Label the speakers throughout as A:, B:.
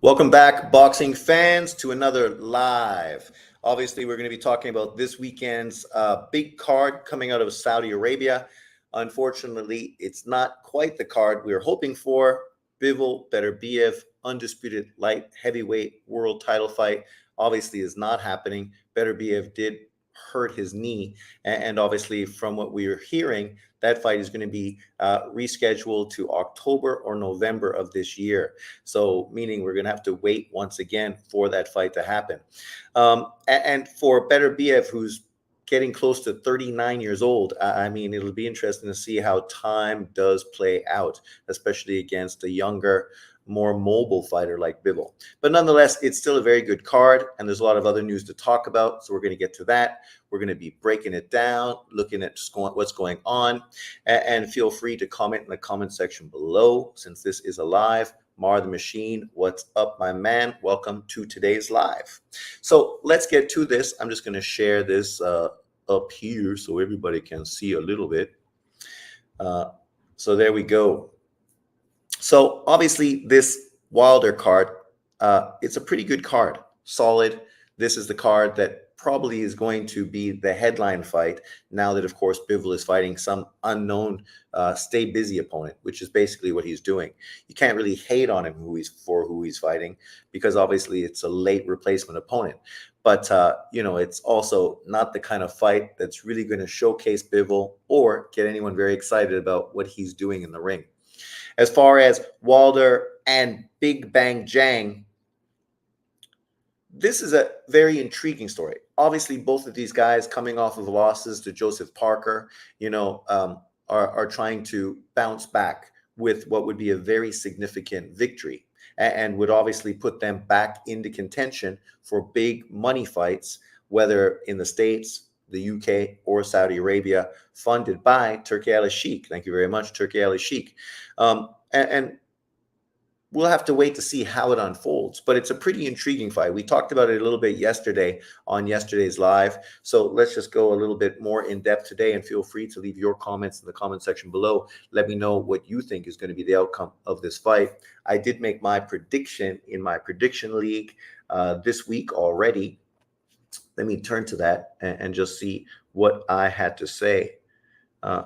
A: Welcome back, boxing fans, to another live. Obviously, we're going to be talking about this weekend's big card coming out of Saudi Arabia. Unfortunately, it's not quite the card we were hoping for. Bivol Beterbiev, undisputed light heavyweight world title fight, obviously is not happening. Beterbiev did hurt his knee, and obviously, from what we are hearing, that fight is going to be rescheduled to October or November of this year. So, meaning we're going to have to wait once again for that fight to happen. And for Beterbiev, who's getting close to 39 years old, I mean, it'll be interesting to see how time does play out, especially against a younger, more mobile fighter like Bivol. But nonetheless, it's still a very good card, and there's a lot of other news to talk about. So we're going to get to that. We're going to be breaking it down, looking at what's going on, and feel free to comment in the comment section below since this is a live. Mar the Machine, what's up, my man? Welcome to today's live. So let's get to this. I'm just going to share this up here so everybody can see a little bit. So there we go. So obviously this Wilder card, it's a pretty good card, solid. This is the card that probably is going to be the headline fight now that, of course, Bivol is fighting some unknown stay busy opponent, which is basically what he's doing. You can't really hate on him who he's fighting because obviously it's a late replacement opponent. But, it's also not the kind of fight that's really going to showcase Bivol or get anyone very excited about what he's doing in the ring. As far as Wilder and Big Bang Jang, this is a very intriguing story. Obviously, both of these guys coming off of losses to Joseph Parker, are trying to bounce back with what would be a very significant victory and would obviously put them back into contention for big money fights, whether in the States, the UK, or Saudi Arabia, funded by Turki Al-Sheikh. Thank you very much, Turki Al-Sheikh. And we'll have to wait to see how it unfolds, but it's a pretty intriguing fight. We talked about it a little bit yesterday on yesterday's live. So let's just go a little bit more in depth today, and feel free to leave your comments in the comment section below. Let me know what you think is going to be the outcome of this fight. I did make my prediction in my prediction league this week already. Let me turn to that and just see what I had to say.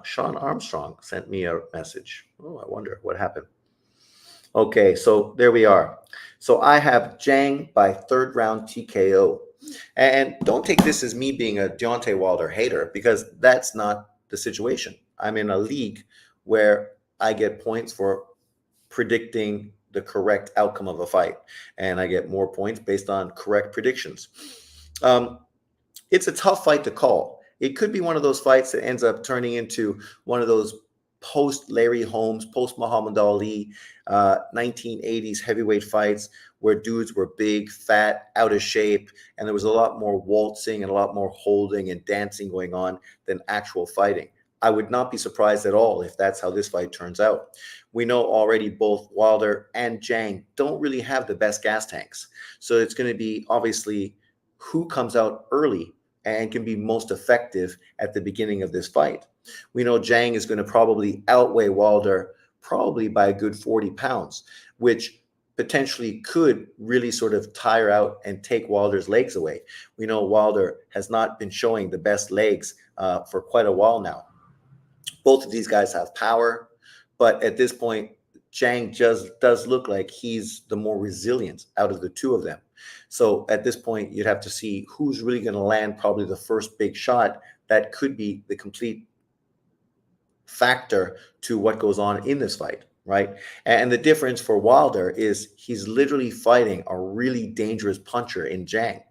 A: Sean Armstrong sent me a message. Oh, I wonder what happened. Okay, so there we are. So I have Jang by third round TKO. And don't take this as me being a Deontay Wilder hater, because that's not the situation. I'm in a league where I get points for predicting the correct outcome of a fight, and I get more points based on correct predictions. It's a tough fight to call. It could be one of those fights that ends up turning into one of those post Larry Holmes, post Muhammad Ali, 1980s heavyweight fights where dudes were big, fat, out of shape, and there was a lot more waltzing and a lot more holding and dancing going on than actual fighting. I would not be surprised at all if that's how this fight turns out. We know already both Wilder and Jang don't really have the best gas tanks. So it's going to be obviously who comes out early and can be most effective at the beginning of this fight. We know Jang is going to probably outweigh Wilder probably by a good 40 pounds, which potentially could really sort of tire out and take Wilder's legs away. We know Wilder has not been showing the best legs for quite a while now. Both of these guys have power, but at this point, Jang just does look like he's the more resilient out of the two of them. So at this point, you'd have to see who's really going to land probably the first big shot that could be the complete factor to what goes on in this fight, right? And the difference for Wilder is he's literally fighting a really dangerous puncher in Jang.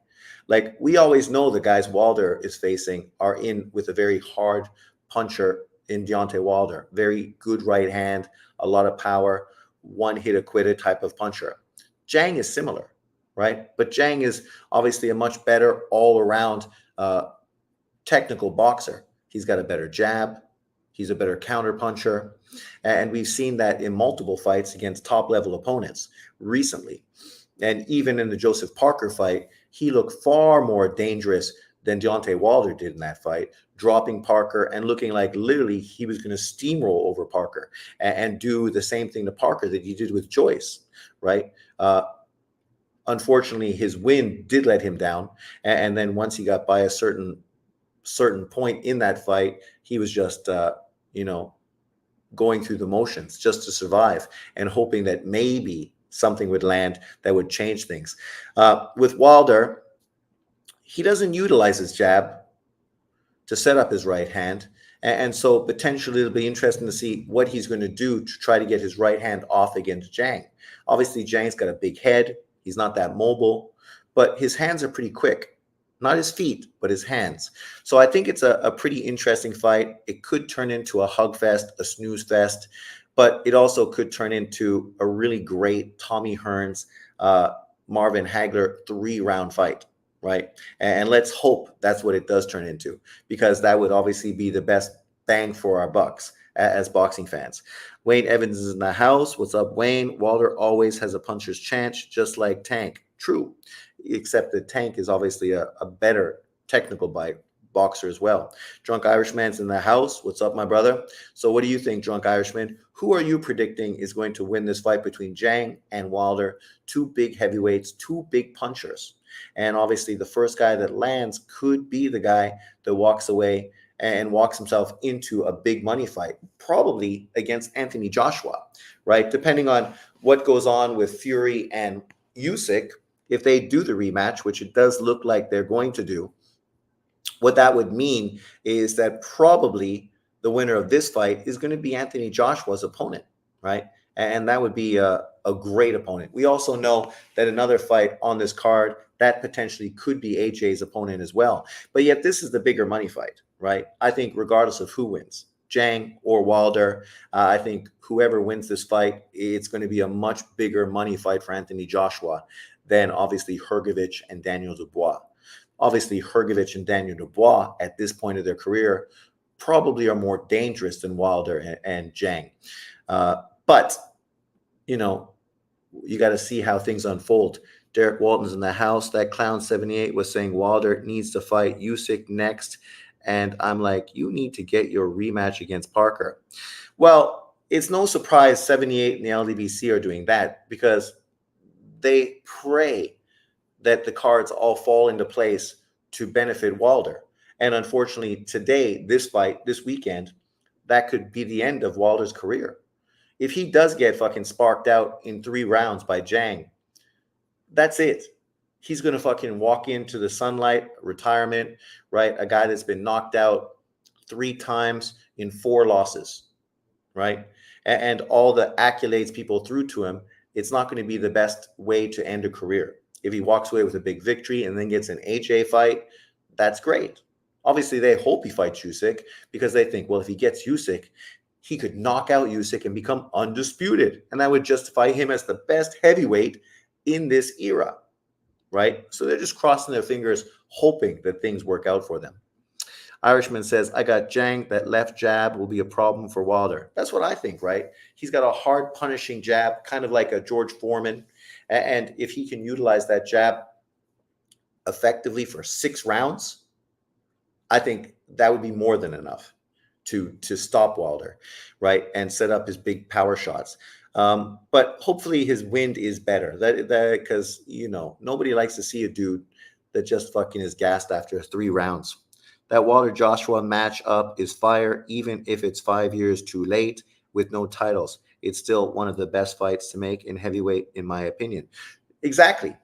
A: Like, we always know the guys Wilder is facing are in with a very hard puncher in Deontay Wilder. Very good right hand, a lot of power, one hit acquitted type of puncher. Jang is similar, right? But Jang is obviously a much better all-around technical boxer. He's got a better jab. He's a better counter puncher. And we've seen that in multiple fights against top-level opponents recently. And even in the Joseph Parker fight, he looked far more dangerous than Deontay Wilder did in that fight, dropping Parker and looking like literally he was going to steamroll over Parker and do the same thing to Parker that he did with Joyce, right? Unfortunately, his wind did let him down, and then once he got by a certain point in that fight, he was just you know going through the motions just to survive and hoping that maybe something would land that would change things. With Wilder, he doesn't utilize his jab to set up his right hand. And so potentially it'll be interesting to see what he's going to do to try to get his right hand off against Zhang. Obviously, Zhang's got a big head. He's not that mobile, but his hands are pretty quick. Not his feet, but his hands. So I think it's a pretty interesting fight. It could turn into a hug fest, a snooze fest, but it also could turn into a really great Tommy Hearns, Marvin Hagler 3-round fight, right? And let's hope that's what it does turn into, because that would obviously be the best bang for our bucks as boxing fans. Wayne Evans is in the house. What's up, Wayne? Wilder always has a puncher's chance, just like Tank. True, except that Tank is obviously a better technical boxer as well. Drunk Irishman's in the house. What's up, my brother? So what do you think, Drunk Irishman? Who are you predicting is going to win this fight between Zhang and Wilder? Two big heavyweights, two big punchers. And obviously the first guy that lands could be the guy that walks away and walks himself into a big money fight, probably against Anthony Joshua, right? Depending on what goes on with Fury and Usyk, if they do the rematch, which it does look like they're going to do, what that would mean is that probably the winner of this fight is going to be Anthony Joshua's opponent, right? And that would be a great opponent. We also know that another fight on this card that potentially could be AJ's opponent as well. But yet this is the bigger money fight, right? I think regardless of who wins, Zhang or Wilder, I think whoever wins this fight, it's going to be a much bigger money fight for Anthony Joshua than obviously Hrgovic and Daniel Dubois. Obviously, Hrgovic and Daniel Dubois at this point of their career probably are more dangerous than Wilder and Zhang. But, you know, you got to see how things unfold. Derek Walton's in the house. That clown 78 was saying Wilder needs to fight Usyk next. And I'm like, you need to get your rematch against Parker. Well, it's no surprise 78 and the LDBC are doing that, because they pray that the cards all fall into place to benefit Wilder. And unfortunately, today, this fight, this weekend, that could be the end of Wilder's career. If he does get fucking sparked out in 3 rounds by Zhang, that's it. He's going to fucking walk into the sunlight, retirement, right? A guy that's been knocked out 3 times in 4 losses, right? And all the accolades people threw to him, it's not going to be the best way to end a career. If he walks away with a big victory and then gets an AJ fight, that's great. Obviously, they hope he fights Usyk because they think, well, if he gets Usyk, he could knock out Usyk and become undisputed. And that would justify him as the best heavyweight in this era, right? So they're just crossing their fingers, hoping that things work out for them. Irishman says, I got Zhang. That left jab will be a problem for Wilder. That's what I think, right? He's got a hard punishing jab, kind of like a George Foreman. And if he can utilize that jab effectively for 6 rounds, I think that would be more than enough to stop Wilder, right? And set up his big power shots. But hopefully his wind is better. That because, you know, nobody likes to see a dude that just fucking is gassed after 3 rounds. That Wilder Joshua matchup is fire, even if it's 5 years too late with no titles. It's still one of the best fights to make in heavyweight, in my opinion. Exactly.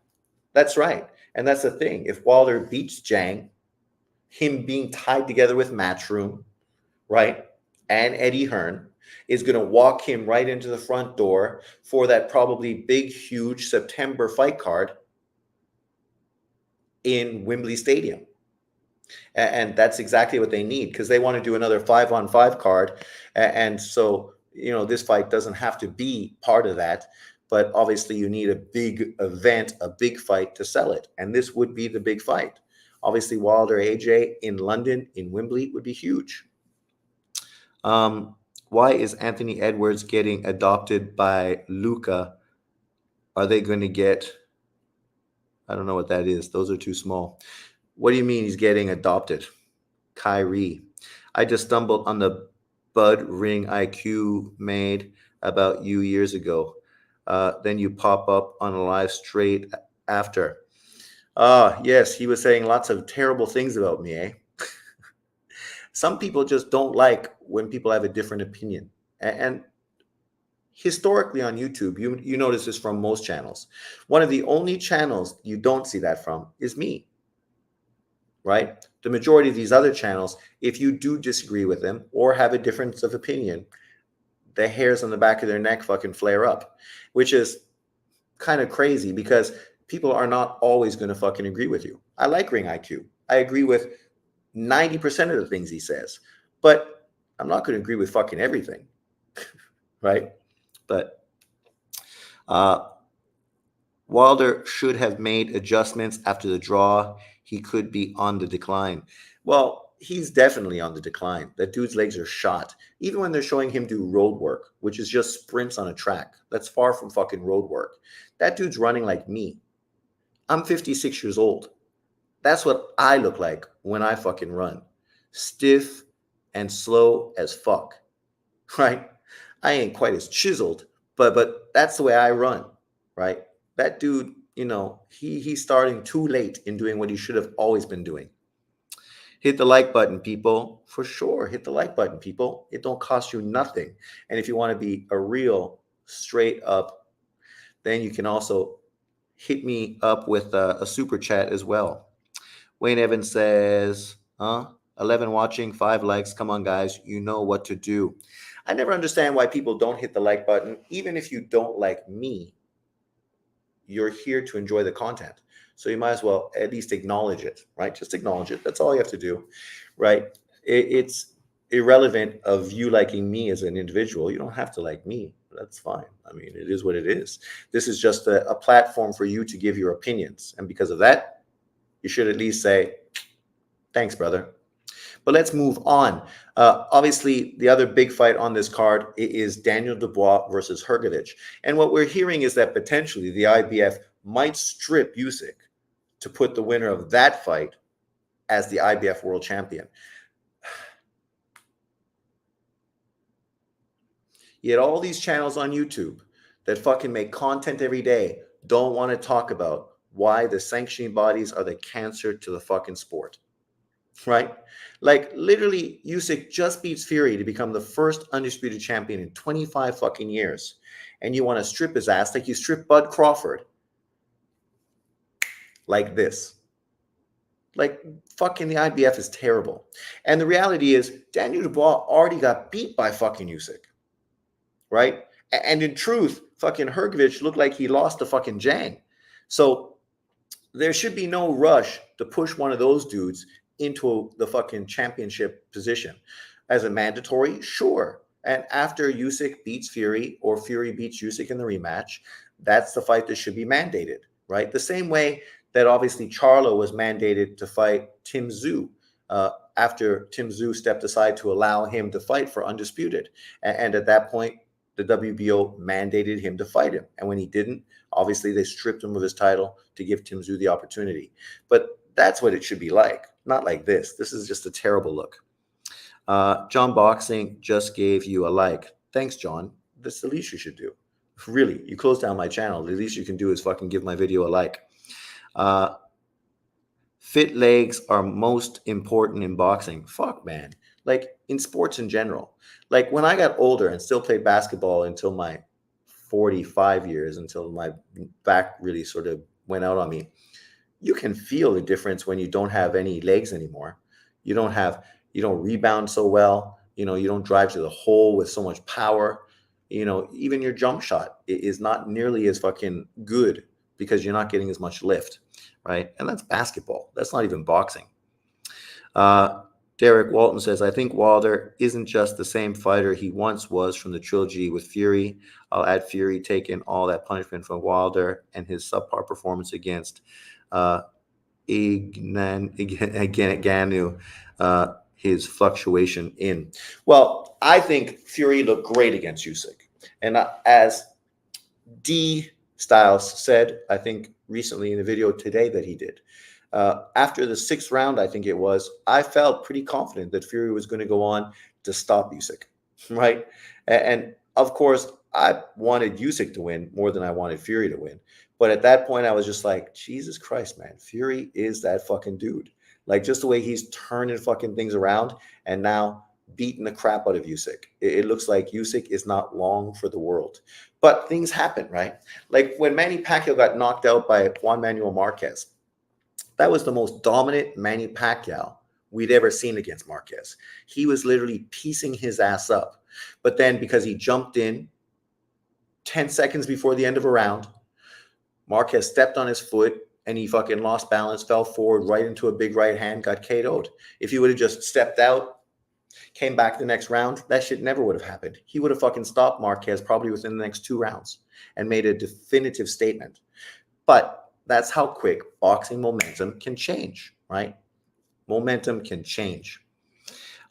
A: That's right. And that's the thing. If Wilder beats Zhang, him being tied together with Matchroom, right, and Eddie Hearn, is going to walk him right into the front door for that probably big, huge September fight card in Wembley Stadium. And that's exactly what they need, because they want to do another 5-on-5 card. And so, you know, this fight doesn't have to be part of that. But obviously, you need a big event, a big fight to sell it. And this would be the big fight. Obviously, Wilder AJ in London, in Wembley, would be huge. Why is Anthony Edwards getting adopted by Luca? Are they going to get... I don't know what that is. Those are too small. What do you mean he's getting adopted? Kyrie. I just stumbled on the Bud Ring IQ made about you years ago. Then you pop up on a live straight after. Ah, yes, he was saying lots of terrible things about me, eh? Some people just don't like when people have a different opinion. And historically on YouTube, you notice this from most channels. One of the only channels you don't see that from is me, right? The majority of these other channels, if you do disagree with them or have a difference of opinion, the hairs on the back of their neck fucking flare up, which is kind of crazy because people are not always going to fucking agree with you. I like Ring IQ. I agree with 90% of the things he says, but I'm not going to agree with fucking everything, right? But uh, Wilder should have made adjustments after the draw. He could be on the decline. Well, he's definitely on the decline. That dude's legs are shot. Even when they're showing him do road work, which is just sprints on a track, that's far from fucking road work. That dude's running like me. I'm 56 years old. That's what I look like when I fucking run. Stiff and slow as fuck, right? I ain't quite as chiseled, but that's the way I run, right? That dude, he's starting too late in doing what he should have always been doing. Hit the like button, people. For sure, hit the like button, people. It don't cost you nothing. And if you want to be a real straight up, then you can also hit me up with a super chat as well. Wayne Evans says, 11 watching, 5 likes. Come on, guys. You know what to do. I never understand why people don't hit the like button. Even if you don't like me, you're here to enjoy the content. So you might as well at least acknowledge it, right? Just acknowledge it. That's all you have to do, right? It's irrelevant of you liking me as an individual. You don't have to like me. That's fine. I mean, it is what it is. This is just a platform for you to give your opinions. And because of that, you should at least say, thanks, brother. But let's move on. Obviously, the other big fight on this card is Daniel Dubois versus Hrgovic. And what we're hearing is that potentially the IBF might strip Usyk to put the winner of that fight as the IBF world champion. Yet all these channels on YouTube that fucking make content every day don't want to talk about why the sanctioning bodies are the cancer to the fucking sport. Right? Like literally, Usyk just beats Fury to become the first undisputed champion in 25 fucking years. And you want to strip his ass like you stripped Bud Crawford. Like this. Like fucking the IBF is terrible. And the reality is Daniel Dubois already got beat by fucking Usyk. Right? And in truth, fucking Hrgovic looked like he lost to fucking Zhang. So there should be no rush to push one of those dudes into the fucking championship position. As a mandatory, sure. And after Usyk beats Fury or Fury beats Usyk in the rematch, that's the fight that should be mandated, right? The same way that obviously Charlo was mandated to fight Tim Tszyu after Tim Tszyu stepped aside to allow him to fight for Undisputed. And at that point, the WBO mandated him to fight him. And when he didn't, obviously they stripped him of his title to give Tim Tszyu the opportunity. But that's what it should be like, not like this. This is just a terrible look. John Boxing just gave you a like. Thanks, John. That's the least you should do. Really, you closed down my channel. The least you can do is fucking give my video a like. Fit legs are most important in boxing. Fuck, man. Like in sports in general. Like when I got older and still played basketball until my 45 years, until my back really sort of went out on me, you can feel the difference when you don't have any legs anymore. You don't rebound so well. You don't drive to the hole with so much power. Even your jump shot is not nearly as fucking good because you're not getting as much lift, right? And that's basketball. That's not even boxing. Derek Walton says, I think Wilder isn't just the same fighter he once was from the trilogy with Fury. I'll add Fury taking all that punishment from Wilder and his subpar performance against Ngannou, his fluctuation in. Well, I think Fury looked great against Usyk. And as D Styles said, I think recently in a video today that he did, after the 6th round, I think it was, I felt pretty confident that Fury was going to go on to stop Usyk, right? And of course, I wanted Usyk to win more than I wanted Fury to win. But at that point, I was just like, Jesus Christ, man, Fury is that fucking dude. Like just the way he's turning fucking things around and now beating the crap out of Usyk. It looks like Usyk is not long for the world. But things happen, right? Like when Manny Pacquiao got knocked out by Juan Manuel Marquez, that was the most dominant Manny Pacquiao we'd ever seen against Marquez. He was literally piecing his ass up. But then because he jumped in 10 seconds before the end of a round, Marquez stepped on his foot and he fucking lost balance, fell forward right into a big right hand, got KO'd. If he would have just stepped out, came back the next round, that shit never would have happened. He would have fucking stopped Marquez probably within the next 2 rounds and made a definitive statement. But that's how quick boxing momentum can change, right? Momentum can change.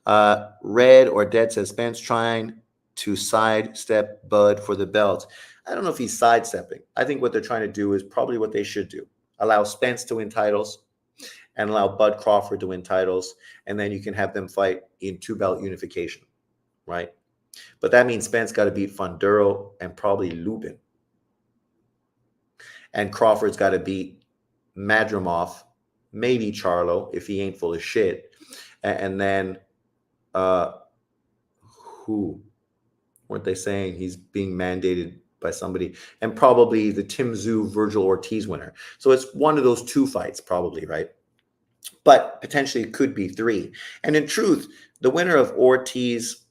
A: Red or Dead says Spence trying to sidestep Bud for the belt. I don't know if he's sidestepping. I think what they're trying to do is probably what they should do. Allow Spence to win titles and allow Bud Crawford to win titles. And then you can have them fight in 2-belt unification, right? But that means Spence got to beat Funduro and probably Lubin. And Crawford's got to beat Madrimov, maybe Charlo, if he ain't full of shit. And then who? Weren't they saying he's being mandated by somebody? And probably the Tim Tszyu, Virgil Ortiz winner. So it's one of those 2 fights probably, right? But potentially it could be 3. And in truth, the winner of Ortiz,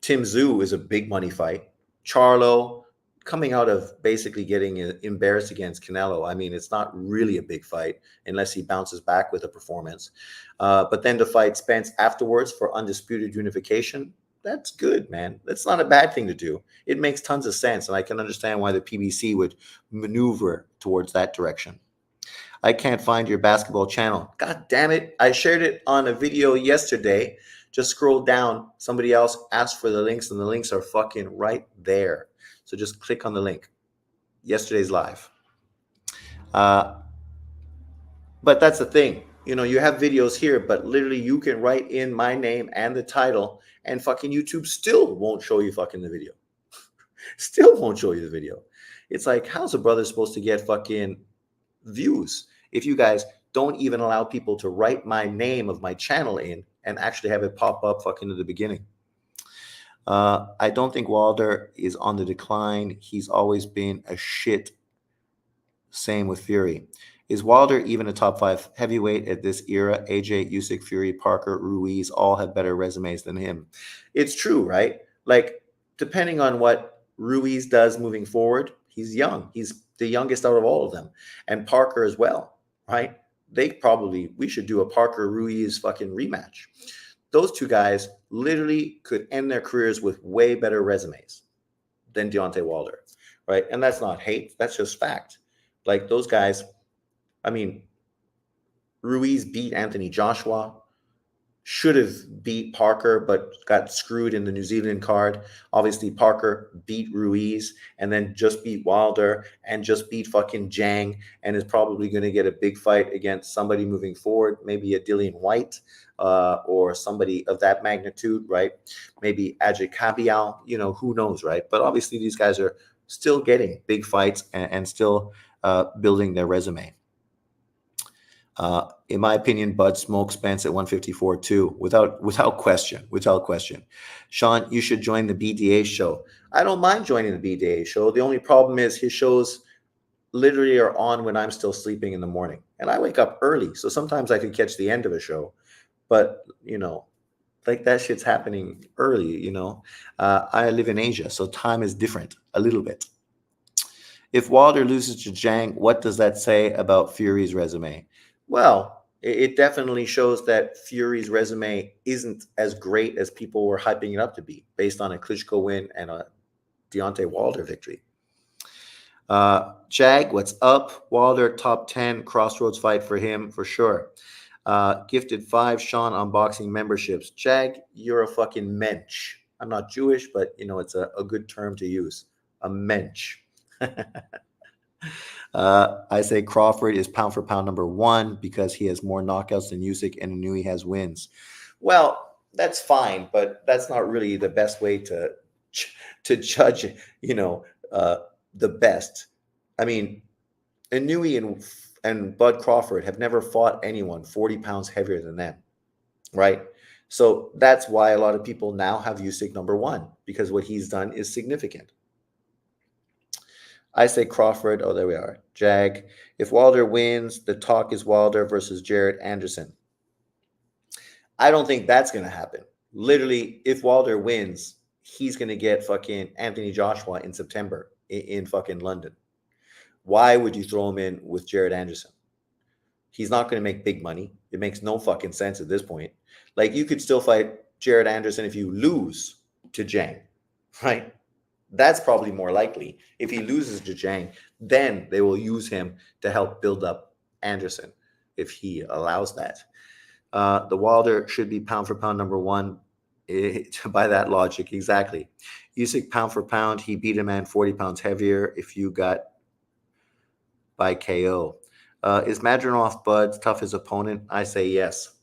A: Tim Tszyu is a big money fight. Charlo, coming out of basically getting embarrassed against Canelo, I mean, it's not really a big fight unless he bounces back with a performance. But then to fight Spence afterwards for undisputed unification, that's good, man. That's not a bad thing to do. It makes tons of sense, and I can understand why the PBC would maneuver towards that direction. I can't find your basketball channel. God damn it. I shared it on a video yesterday. Just scroll down. Somebody else asked for the links, and the links are fucking right there. So just click on the link. Yesterday's live. But that's the thing. You know, you have videos here, but literally you can write in my name and the title, and fucking YouTube still won't show you fucking the video. Still won't show you the video. It's like, how's a brother supposed to get fucking views if you guys don't even allow people to write my name of my channel in and actually have it pop up fucking at the beginning? I don't think Wilder is on the decline. He's always been a shit. Same with Fury. Is Wilder even a top 5 heavyweight at this era? AJ, Usyk, Fury, Parker, Ruiz all have better resumes than him. It's true, right? Like, depending on what Ruiz does moving forward, he's young. He's the youngest out of all of them. And Parker as well, right? We should do a Parker Ruiz fucking rematch. Those 2 guys literally could end their careers with way better resumes than Deontay Wilder, right? And that's not hate. That's just fact. Like those guys, I mean, Ruiz beat Anthony Joshua, should have beat Parker, but got screwed in the New Zealand card. Obviously, Parker beat Ruiz and then just beat Wilder and just beat fucking Zhang and is probably going to get a big fight against somebody moving forward, maybe a Dillian White or somebody of that magnitude, right? Maybe Ajit Kabial, you know, who knows, right? But obviously, these guys are still getting big fights and still building their resume. In my opinion, Bud smokes Spence at 154 too, without question. Sean, you should join the BDA show. I don't mind joining the BDA show. The only problem is his shows literally are on when I'm still sleeping in the morning, and I wake up early, so sometimes I could catch the end of a show, but you know, like that shit's happening early. You know, I live in Asia, so time is different a little bit. If Wilder loses to Zhang, what does that say about Fury's resume? Well, it definitely shows that Fury's resume isn't as great as people were hyping it up to be based on a Klitschko win and a Deontay Wilder victory. Jag, what's up? Wilder, top 10, crossroads fight for him, for sure. Gifted 5 Sean unboxing memberships. Jag, you're a fucking mensch. I'm not Jewish, but, you know, it's a good term to use. A mensch. I say Crawford is pound for pound number 1 because he has more knockouts than Usyk and knew he has wins. Well, that's fine, but that's not really the best way to judge, you know, the best. I mean, Inui and Bud Crawford have never fought anyone 40 pounds heavier than them, right? So that's why a lot of people now have Usyk number one, because what he's done is significant. I say Crawford. Oh, there we are. Jag. If Wilder wins, the talk is Wilder versus Jared Anderson. I don't think that's going to happen. Literally, if Wilder wins, he's going to get fucking Anthony Joshua in September in fucking London. Why would you throw him in with Jared Anderson? He's not going to make big money. It makes no fucking sense at this point. Like, you could still fight Jared Anderson if you lose to Zhang, right? That's probably more likely. If he loses to Zhang, then they will use him to help build up Anderson if he allows that. The Wilder should be pound for pound number one by that logic. Exactly. Usyk pound for pound, he beat a man 40 pounds heavier if you got by KO. Is Madronov Bud's toughest opponent? I say yes.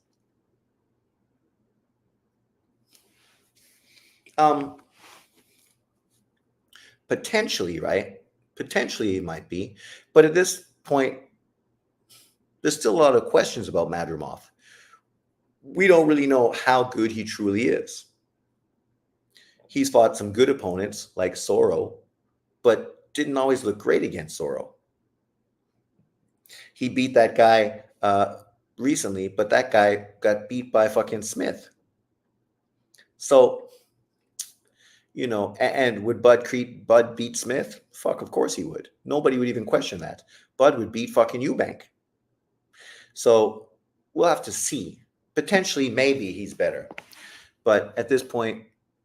A: Potentially, right? Potentially it might be. But at this point, there's still a lot of questions about Madrimov. We don't really know how good he truly is. He's fought some good opponents like Soro, but didn't always look great against Soro. He beat that guy recently, but that guy got beat by fucking Smith. So, you know, and would Bud beat Smith? Fuck, of course he would. Nobody would even question that. Bud would beat fucking Eubank. So we'll have to see. Potentially, maybe he's better. But at this point,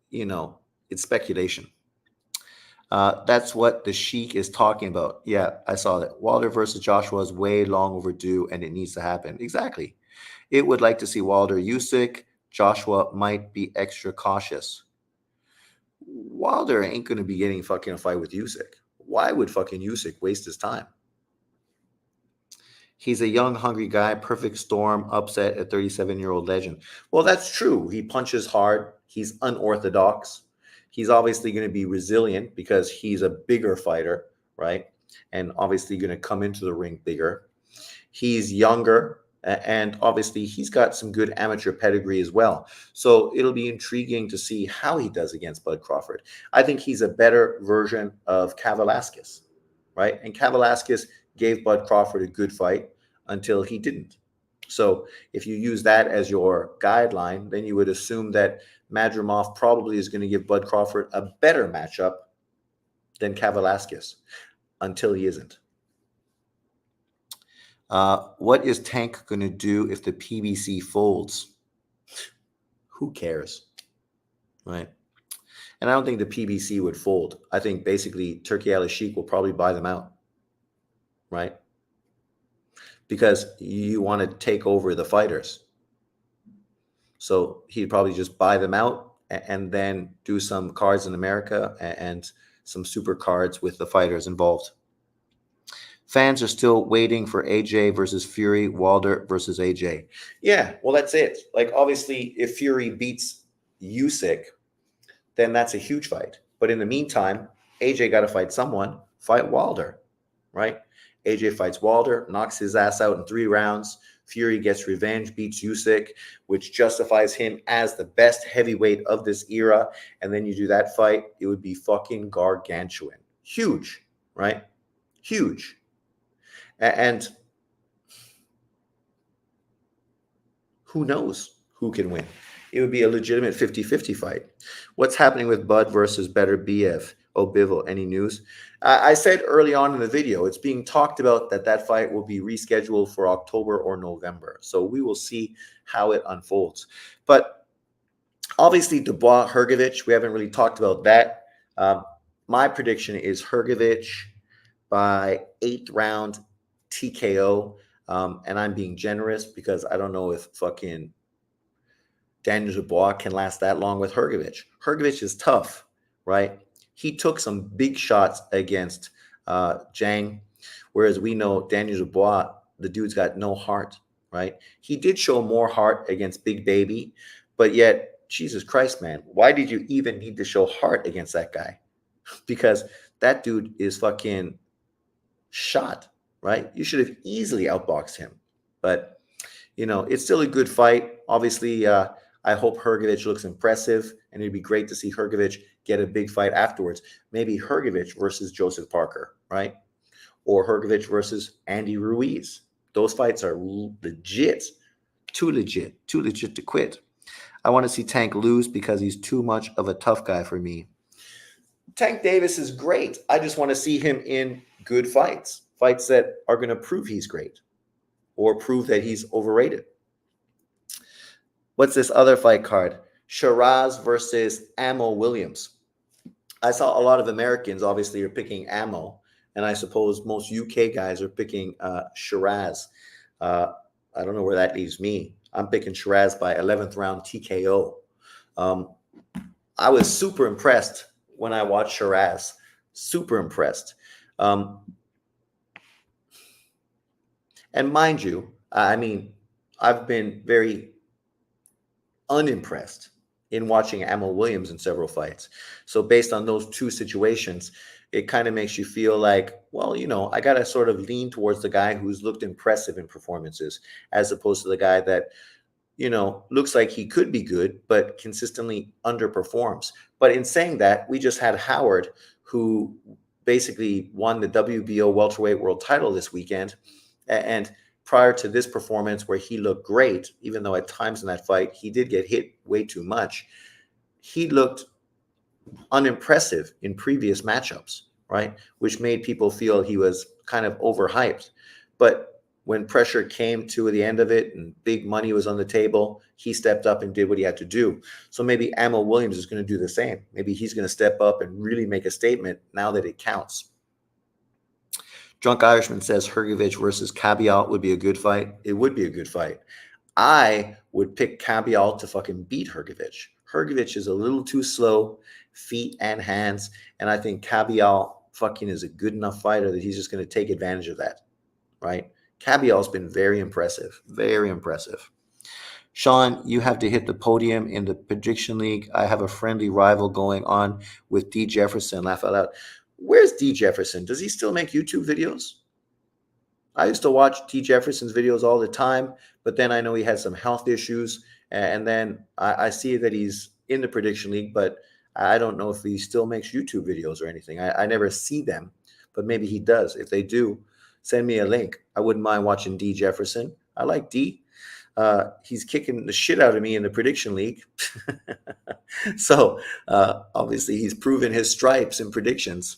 A: you know, it's speculation. That's what the Sheik is talking about. Yeah, I saw that. Wilder versus Joshua is way long overdue, and it needs to happen. Exactly. It would like to see Wilder Usyk. Joshua might be extra cautious. Wilder ain't going to be getting fucking a fight with Usyk. Why would fucking Usyk waste his time? He's a young, hungry guy. Perfect storm. Upset a 37-year-old legend. Well, that's true. He punches hard. He's unorthodox. He's obviously going to be resilient because he's a bigger fighter, right? And obviously going to come into the ring bigger. He's younger, and obviously he's got some good amateur pedigree as well. So it'll be intriguing to see how he does against Bud Crawford. I think he's a better version of Kavaliauskas, right? And Kavaliauskas gave Bud Crawford a good fight until he didn't. So if you use that as your guideline, then you would assume that Madrimov probably is going to give Bud Crawford a better matchup than Kavaliauskas until he isn't. What is Tank going to do if the PBC folds? Who cares, right? And I don't think the PBC would fold. I think basically Turki Al-Sheikh will probably buy them out, right? Because you want to take over the fighters. So he'd probably just buy them out and then do some cards in America and some super cards with the fighters involved. Fans are still waiting for AJ versus Fury, Wilder versus AJ. Yeah, well, that's it. Like, obviously, if Fury beats Usyk, then that's a huge fight. But in the meantime, AJ got to fight someone, fight Wilder, right? AJ fights Wilder, knocks his ass out in 3 rounds. Fury gets revenge, beats Usyk, which justifies him as the best heavyweight of this era. And then you do that fight, it would be fucking gargantuan. Huge, right? Huge. And who knows who can win? It would be a legitimate 50-50 fight. What's happening with Bud versus Beterbiev? Oh, Bivol, any news? I said early on in the video, it's being talked about that fight will be rescheduled for October or November. So we will see how it unfolds. But obviously, Dubois, Hrgovic, we haven't really talked about that. My prediction is Hrgovic by 8th round TKO. And I'm being generous because I don't know if fucking Daniel Dubois can last that long with Hrgovic. Hrgovic is tough, right? He took some big shots against Zhang, whereas we know Daniel Dubois, the dude's got no heart, right? He did show more heart against Big Baby, but yet, Jesus Christ, man, why did you even need to show heart against that guy? Because that dude is fucking shot. right? You should have easily outboxed him. But, it's still a good fight. Obviously, I hope Hrgovic looks impressive, and it'd be great to see Hrgovic get a big fight afterwards. Maybe Hrgovic versus Joseph Parker, right? Or Hrgovic versus Andy Ruiz. Those fights are legit, too legit to quit. I want to see Tank lose because he's too much of a tough guy for me. Tank Davis is great. I just want to see him in good fights, fights that are going to prove he's great or prove that he's overrated. What's this other fight card? Shiraz versus Ammo Williams. I saw a lot of Americans obviously are picking Ammo, and I suppose most UK guys are picking Shiraz. I don't know where that leaves me. I'm picking Shiraz by 11th round TKO. I was super impressed when I watched Shiraz. Super impressed. And mind you, I mean, I've been very unimpressed in watching Ammo Williams in several fights. So based on those two situations, it kind of makes you feel like, well, I got to sort of lean towards the guy who's looked impressive in performances as opposed to the guy that, looks like he could be good, but consistently underperforms. But in saying that, we just had Howard, who basically won the WBO welterweight world title this weekend. And prior to this performance where he looked great, even though at times in that fight he did get hit way too much, he looked unimpressive in previous matchups, right? Which made people feel he was kind of overhyped. But when pressure came to the end of it and big money was on the table, he stepped up and did what he had to do. So maybe Ammo Williams is going to do the same. Maybe he's going to step up and really make a statement now that it counts. Drunk Irishman says Hrgovic versus Cabial would be a good fight. It would be a good fight. I would pick Cabial to fucking beat Hrgovic. Hrgovic is a little too slow, feet and hands, and I think Cabial fucking is a good enough fighter that he's just going to take advantage of that, right? Cabial's been very impressive, very impressive. Sean, you have to hit the podium in the prediction league. I have a friendly rival going on with D. Jefferson. Laugh out loud. Where's D. Jefferson? Does he still make YouTube videos? I used to watch D. Jefferson's videos all the time, but then I know he had some health issues. And then I see that he's in the prediction league, but I don't know if he still makes YouTube videos or anything. I never see them, but maybe he does. If they do, send me a link. I wouldn't mind watching D. Jefferson. I like D. He's kicking the shit out of me in the prediction league. So obviously he's proven his stripes in predictions.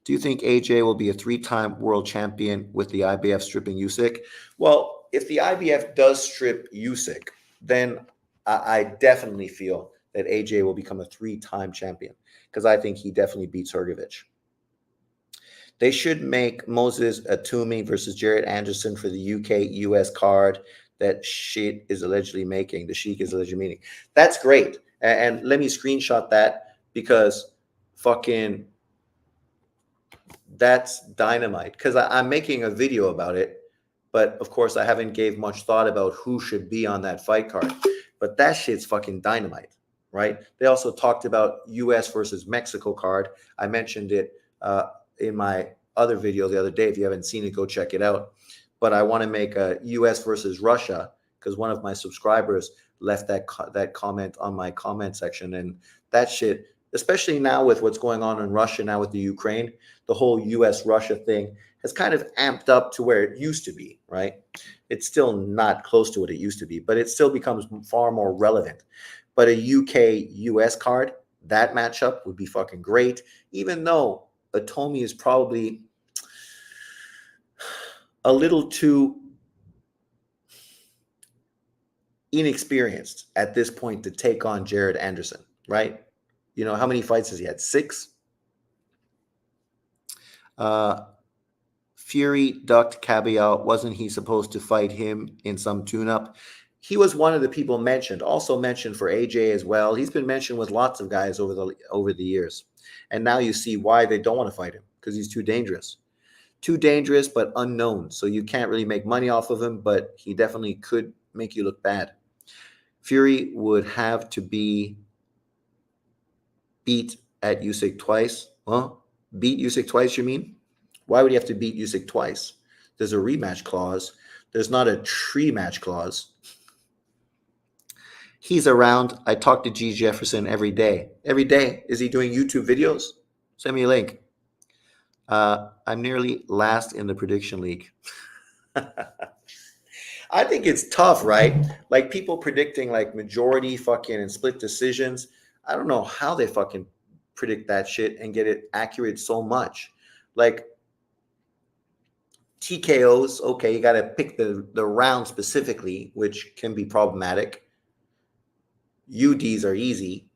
A: Do you think AJ will be a 3-time world champion with the IBF stripping Usyk? Well, if the IBF does strip Usyk, then I definitely feel that AJ will become a 3-time champion because I think he definitely beats Hrgovic. They should make Moses Atumi versus Jared Anderson for the UK-US card that shit is allegedly making. The Sheik is allegedly making. That's great. And let me screenshot that because fucking that's dynamite. Because I'm making a video about it. But of course, I haven't gave much thought about who should be on that fight card. But that shit's fucking dynamite, right? They also talked about US versus Mexico card. I mentioned it in my other video the other day. If you haven't seen it, go check it out. But I want to make a US versus Russia because one of my subscribers left that comment on my comment section. And that shit, especially now with what's going on in Russia now with the Ukraine, the whole US-Russia thing has kind of amped up to where it used to be, right? It's still not close to what it used to be, but it still becomes far more relevant. But a UK-US card, that matchup would be fucking great, even though Atumi is probably a little too inexperienced at this point to take on Jared Anderson, right? You know, how many fights has he had? 6? Fury ducked Cabial. Wasn't he supposed to fight him in some tune-up? He was one of the people mentioned, also mentioned for AJ as well. He's been mentioned with lots of guys over the years. And now you see why they don't want to fight him, because he's too dangerous. Too dangerous, but unknown. So you can't really make money off of him, but he definitely could make you look bad. Fury would have to be beat at Usyk twice. Well, beat Usyk twice, you mean? Why would he have to beat Usyk twice? There's a rematch clause. There's not a tree match clause. He's around. I talk to G. Jefferson every day. Every day. Is he doing YouTube videos? Send me a link. I'm nearly last in the prediction league. I think it's tough, right? Like people predicting like majority fucking and split decisions. I don't know how they fucking predict that shit and get it accurate so much. Like TKOs, okay, you got to pick the round specifically, which can be problematic. UDs are easy,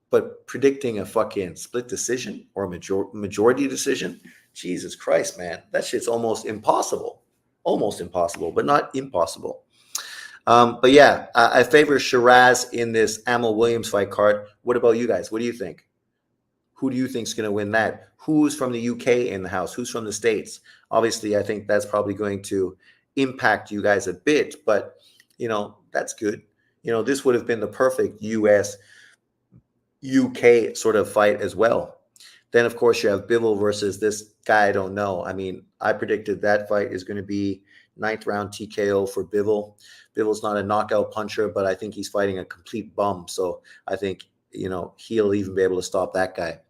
A: but predicting a fucking split decision or a majority decision, Jesus Christ, man, that shit's almost impossible. Almost impossible, but not impossible. But yeah, I favor Shiraz in this Amel Williams fight card. What about you guys? What do you think? Who do you think is going to win that? Who's from the UK in the house? Who's from the States? Obviously, I think that's probably going to impact you guys a bit, but that's good. This would have been the perfect US UK sort of fight as well. Then, of course, you have Bivol versus this guy I don't know. I mean, I predicted that fight is going to be 9th round TKO for Bivol. Bivol's not a knockout puncher, but I think he's fighting a complete bum. So I think, he'll even be able to stop that guy.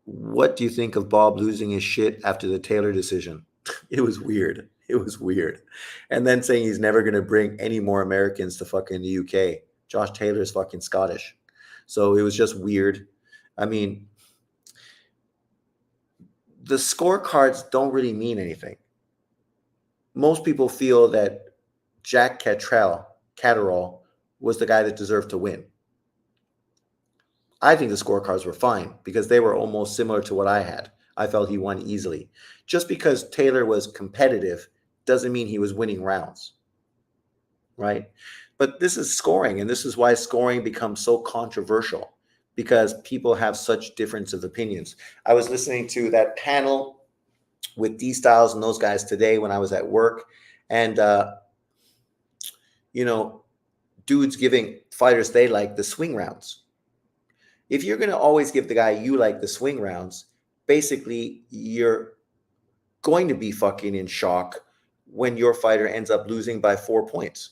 A: What do you think of Bob losing his shit after the Taylor decision? It was weird. It was weird. And then saying he's never going to bring any more Americans to fucking the UK. Josh Taylor's fucking Scottish. So it was just weird. I mean, the scorecards don't really mean anything. Most people feel that Jack Catterall was the guy that deserved to win. I think the scorecards were fine because they were almost similar to what I had. I felt he won easily. Just because Taylor was competitive doesn't mean he was winning rounds, right? But this is scoring, and this is why scoring becomes so controversial because people have such difference of opinions. I was listening to that panel with D Styles and those guys today when I was at work, and dudes giving fighters they like the swing rounds. If you're going to always give the guy you like the swing rounds, basically you're going to be fucking in shock when your fighter ends up losing by 4 points.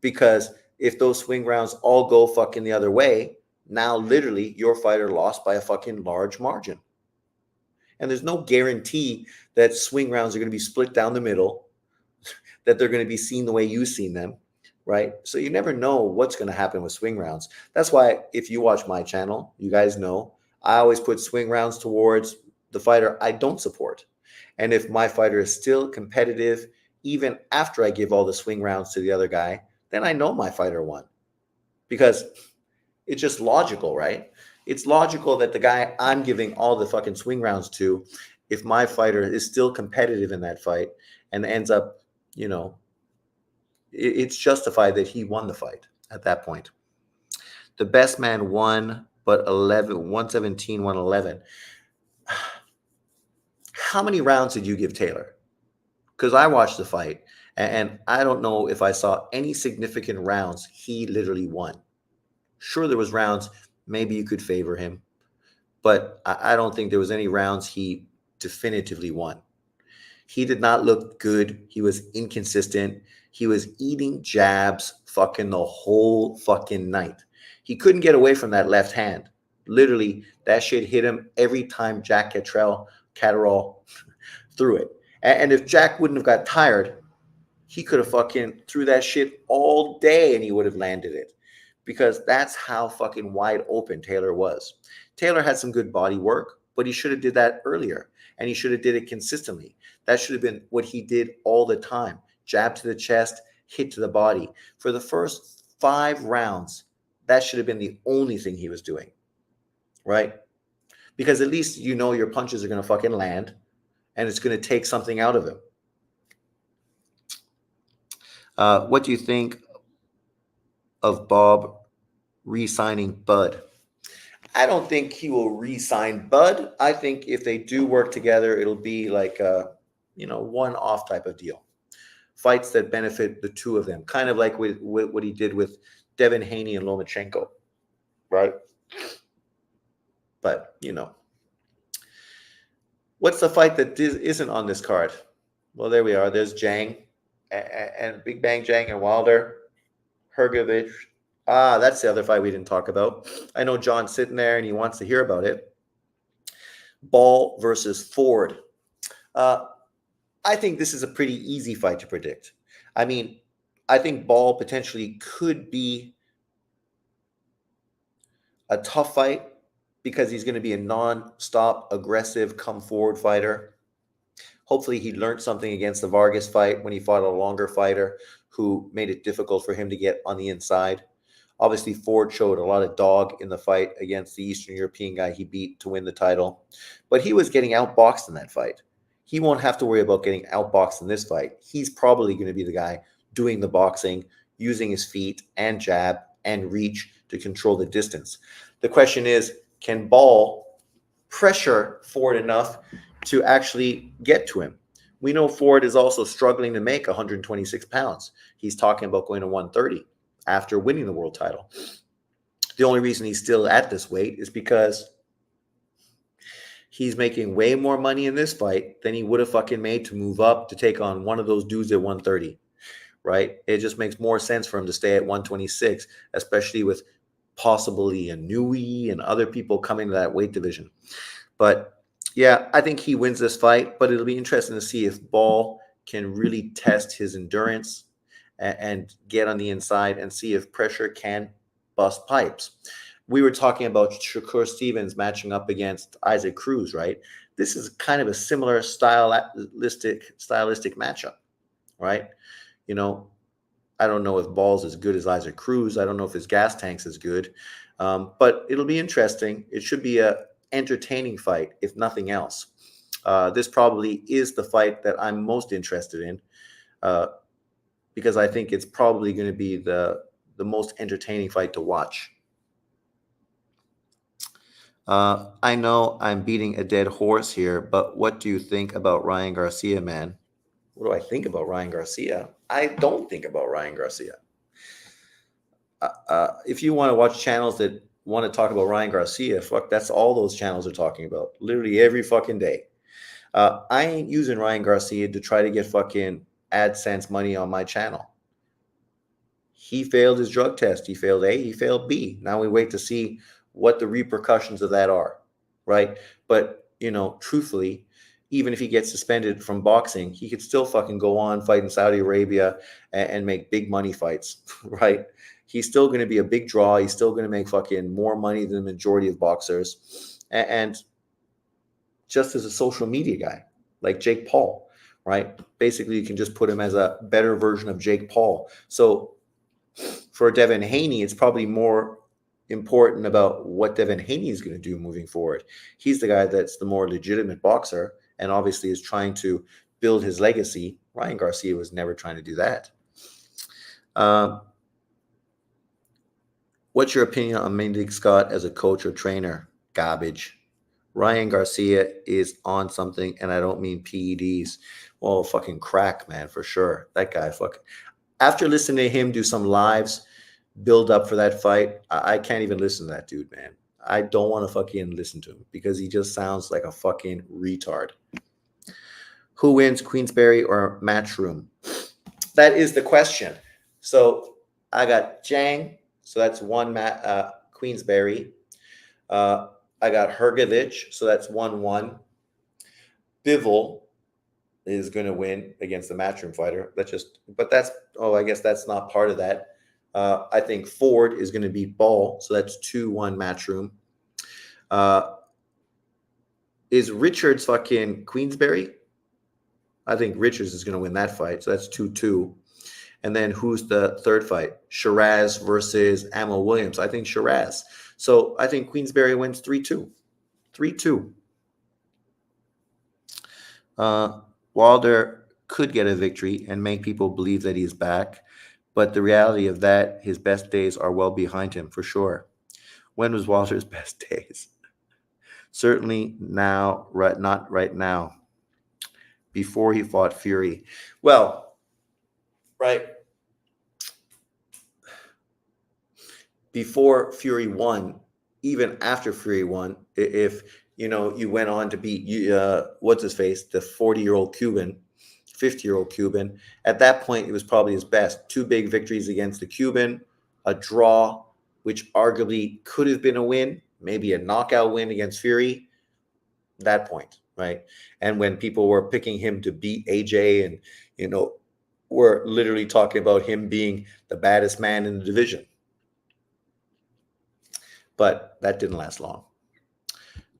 A: Because if those swing rounds all go fucking the other way, now literally your fighter lost by a fucking large margin. And there's no guarantee that swing rounds are going to be split down the middle, that they're going to be seen the way you've seen them, right? So you never know what's going to happen with swing rounds. That's why if you watch my channel, you guys know I always put swing rounds towards the fighter I don't support. And if my fighter is still competitive, even after I give all the swing rounds to the other guy, then I know my fighter won. Because it's just logical, right? It's logical that the guy I'm giving all the fucking swing rounds to, if my fighter is still competitive in that fight and ends up, it's justified that he won the fight at that point. The best man won, but 117, 111. How many rounds did you give Taylor? Because I watched the fight, and I don't know if I saw any significant rounds he literally won. Sure, there was rounds maybe you could favor him, but I don't think there was any rounds he definitively won. He did not look good. He was inconsistent. He was eating jabs fucking the whole fucking night. He couldn't get away from that left hand. Literally, that shit hit him every time Jack Catterall threw it. And if Jack wouldn't have got tired, he could have fucking threw that shit all day and he would have landed it. Because that's how fucking wide open Taylor was. Taylor had some good body work, but he should have did that earlier. And he should have did it consistently. That should have been what he did all the time. Jab to the chest, hit to the body. For the first 5 rounds, that should have been the only thing he was doing. Right? Because at least your punches are going to fucking land and it's going to take something out of him. What do you think of Bob re-signing Bud? I don't think he will re-sign Bud. I think if they do work together, it'll be like a, one-off type of deal. Fights that benefit the two of them, kind of like with what he did with Devin Haney and Lomachenko, right? But What's the fight that isn't on this card? Well, there we are. There's Jang and Big Bang Jang and Wilder. Hergovich. Ah, that's the other fight we didn't talk about. I know John's sitting there and he wants to hear about it. Ball versus Ford. Uh, I think this is a pretty easy fight to predict. I mean, I think Ball potentially could be a tough fight because he's going to be a non-stop, aggressive, come forward fighter. Hopefully, he learned something against the Vargas fight when he fought a longer fighter who made it difficult for him to get on the inside. Obviously, Ford showed a lot of dog in the fight against the Eastern European guy he beat to win the title, but he was getting outboxed in that fight. He won't have to worry about getting outboxed in this fight. He's probably going to be the guy doing the boxing, using his feet and jab and reach to control the distance. The question is, can Ball pressure Ford enough to actually get to him? We know Ford is also struggling to make 126 pounds. He's talking about going to 130 after winning the world title. The only reason he's still at this weight is because he's making way more money in this fight than he would have fucking made to move up to take on one of those dudes at 130, right? It just makes more sense for him to stay at 126, especially with possibly a Nui and other people coming to that weight division. But yeah, I think he wins this fight, but it'll be interesting to see if Ball can really test his endurance and get on the inside and see if pressure can bust pipes. We were talking about Shakur Stevens matching up against Isaac Cruz, right? This is kind of a similar stylistic matchup, right? You know, I don't know if Ball's as good as Isaac Cruz. I don't know if his gas tank's as good, but it'll be interesting. It should be a entertaining fight, if nothing else. This probably is the fight that I'm most interested in. Because I think it's probably going to be the most entertaining fight to watch. I know I'm beating a dead horse here, but what do you think about Ryan Garcia, man? What do I think about Ryan Garcia? I don't think about Ryan Garcia. If you want to watch channels that want to talk about Ryan Garcia, fuck, that's all those channels are talking about. Literally every fucking day. I ain't using Ryan Garcia to try to get fucking AdSense money on my channel. He failed his drug test. He failed A, he failed B. Now we wait to see what the repercussions of that are, right? But, you know, truthfully, even if he gets suspended from boxing, he could still fucking go on, fight in Saudi Arabia and make big money fights, right? He's still going to be a big draw. He's still going to make fucking more money than the majority of boxers. And just as a social media guy, like Jake Paul, right? Basically, you can just put him as a better version of Jake Paul. So for Devin Haney, it's probably more important about what Devin Haney is going to do moving forward. He's the guy that's the more legitimate boxer and obviously is trying to build his legacy. Ryan Garcia was never trying to do that. What's your opinion on Mendy Scott as a coach or trainer? Garbage. Ryan Garcia is on something, and I don't mean PEDs. Well, fucking crack, man, for sure. That guy fucking. After listening to him do some lives, build up for that fight, I can't even listen to that dude, man. I don't want to fucking listen to him because he just sounds like a fucking retard. Who wins, Queensberry or Matchroom? That is the question. So I got Jang, so that's one Queensberry. I got Hergovich, so that's 1-1. Bivol is going to win against the Matchroom fighter. I guess that's not part of that. I think Ford is going to beat Ball, so that's 2-1 Matchroom. Is Richards fucking Queensberry? I think Richards is going to win that fight, so that's 2-2. And then who's the third fight? Shiraz versus Ammo Williams. I think Shiraz. So I think Queensberry wins 3-2. 3-2. Wilder could get a victory and make people believe that he's back. But the reality of that, his best days are well behind him, for sure. When was Wilder's best days? Certainly now, not right now. Before he fought Fury. Well, right. Before Fury won, even after Fury won, if you went on to beat what's his face, the 40-year-old Cuban, 50-year-old Cuban. At that point, it was probably his best. Two big victories against the Cuban, a draw, which arguably could have been a win, maybe a knockout win against Fury. That point, right? And when people were picking him to beat AJ, and we're literally talking about him being the baddest man in the division. But that didn't last long.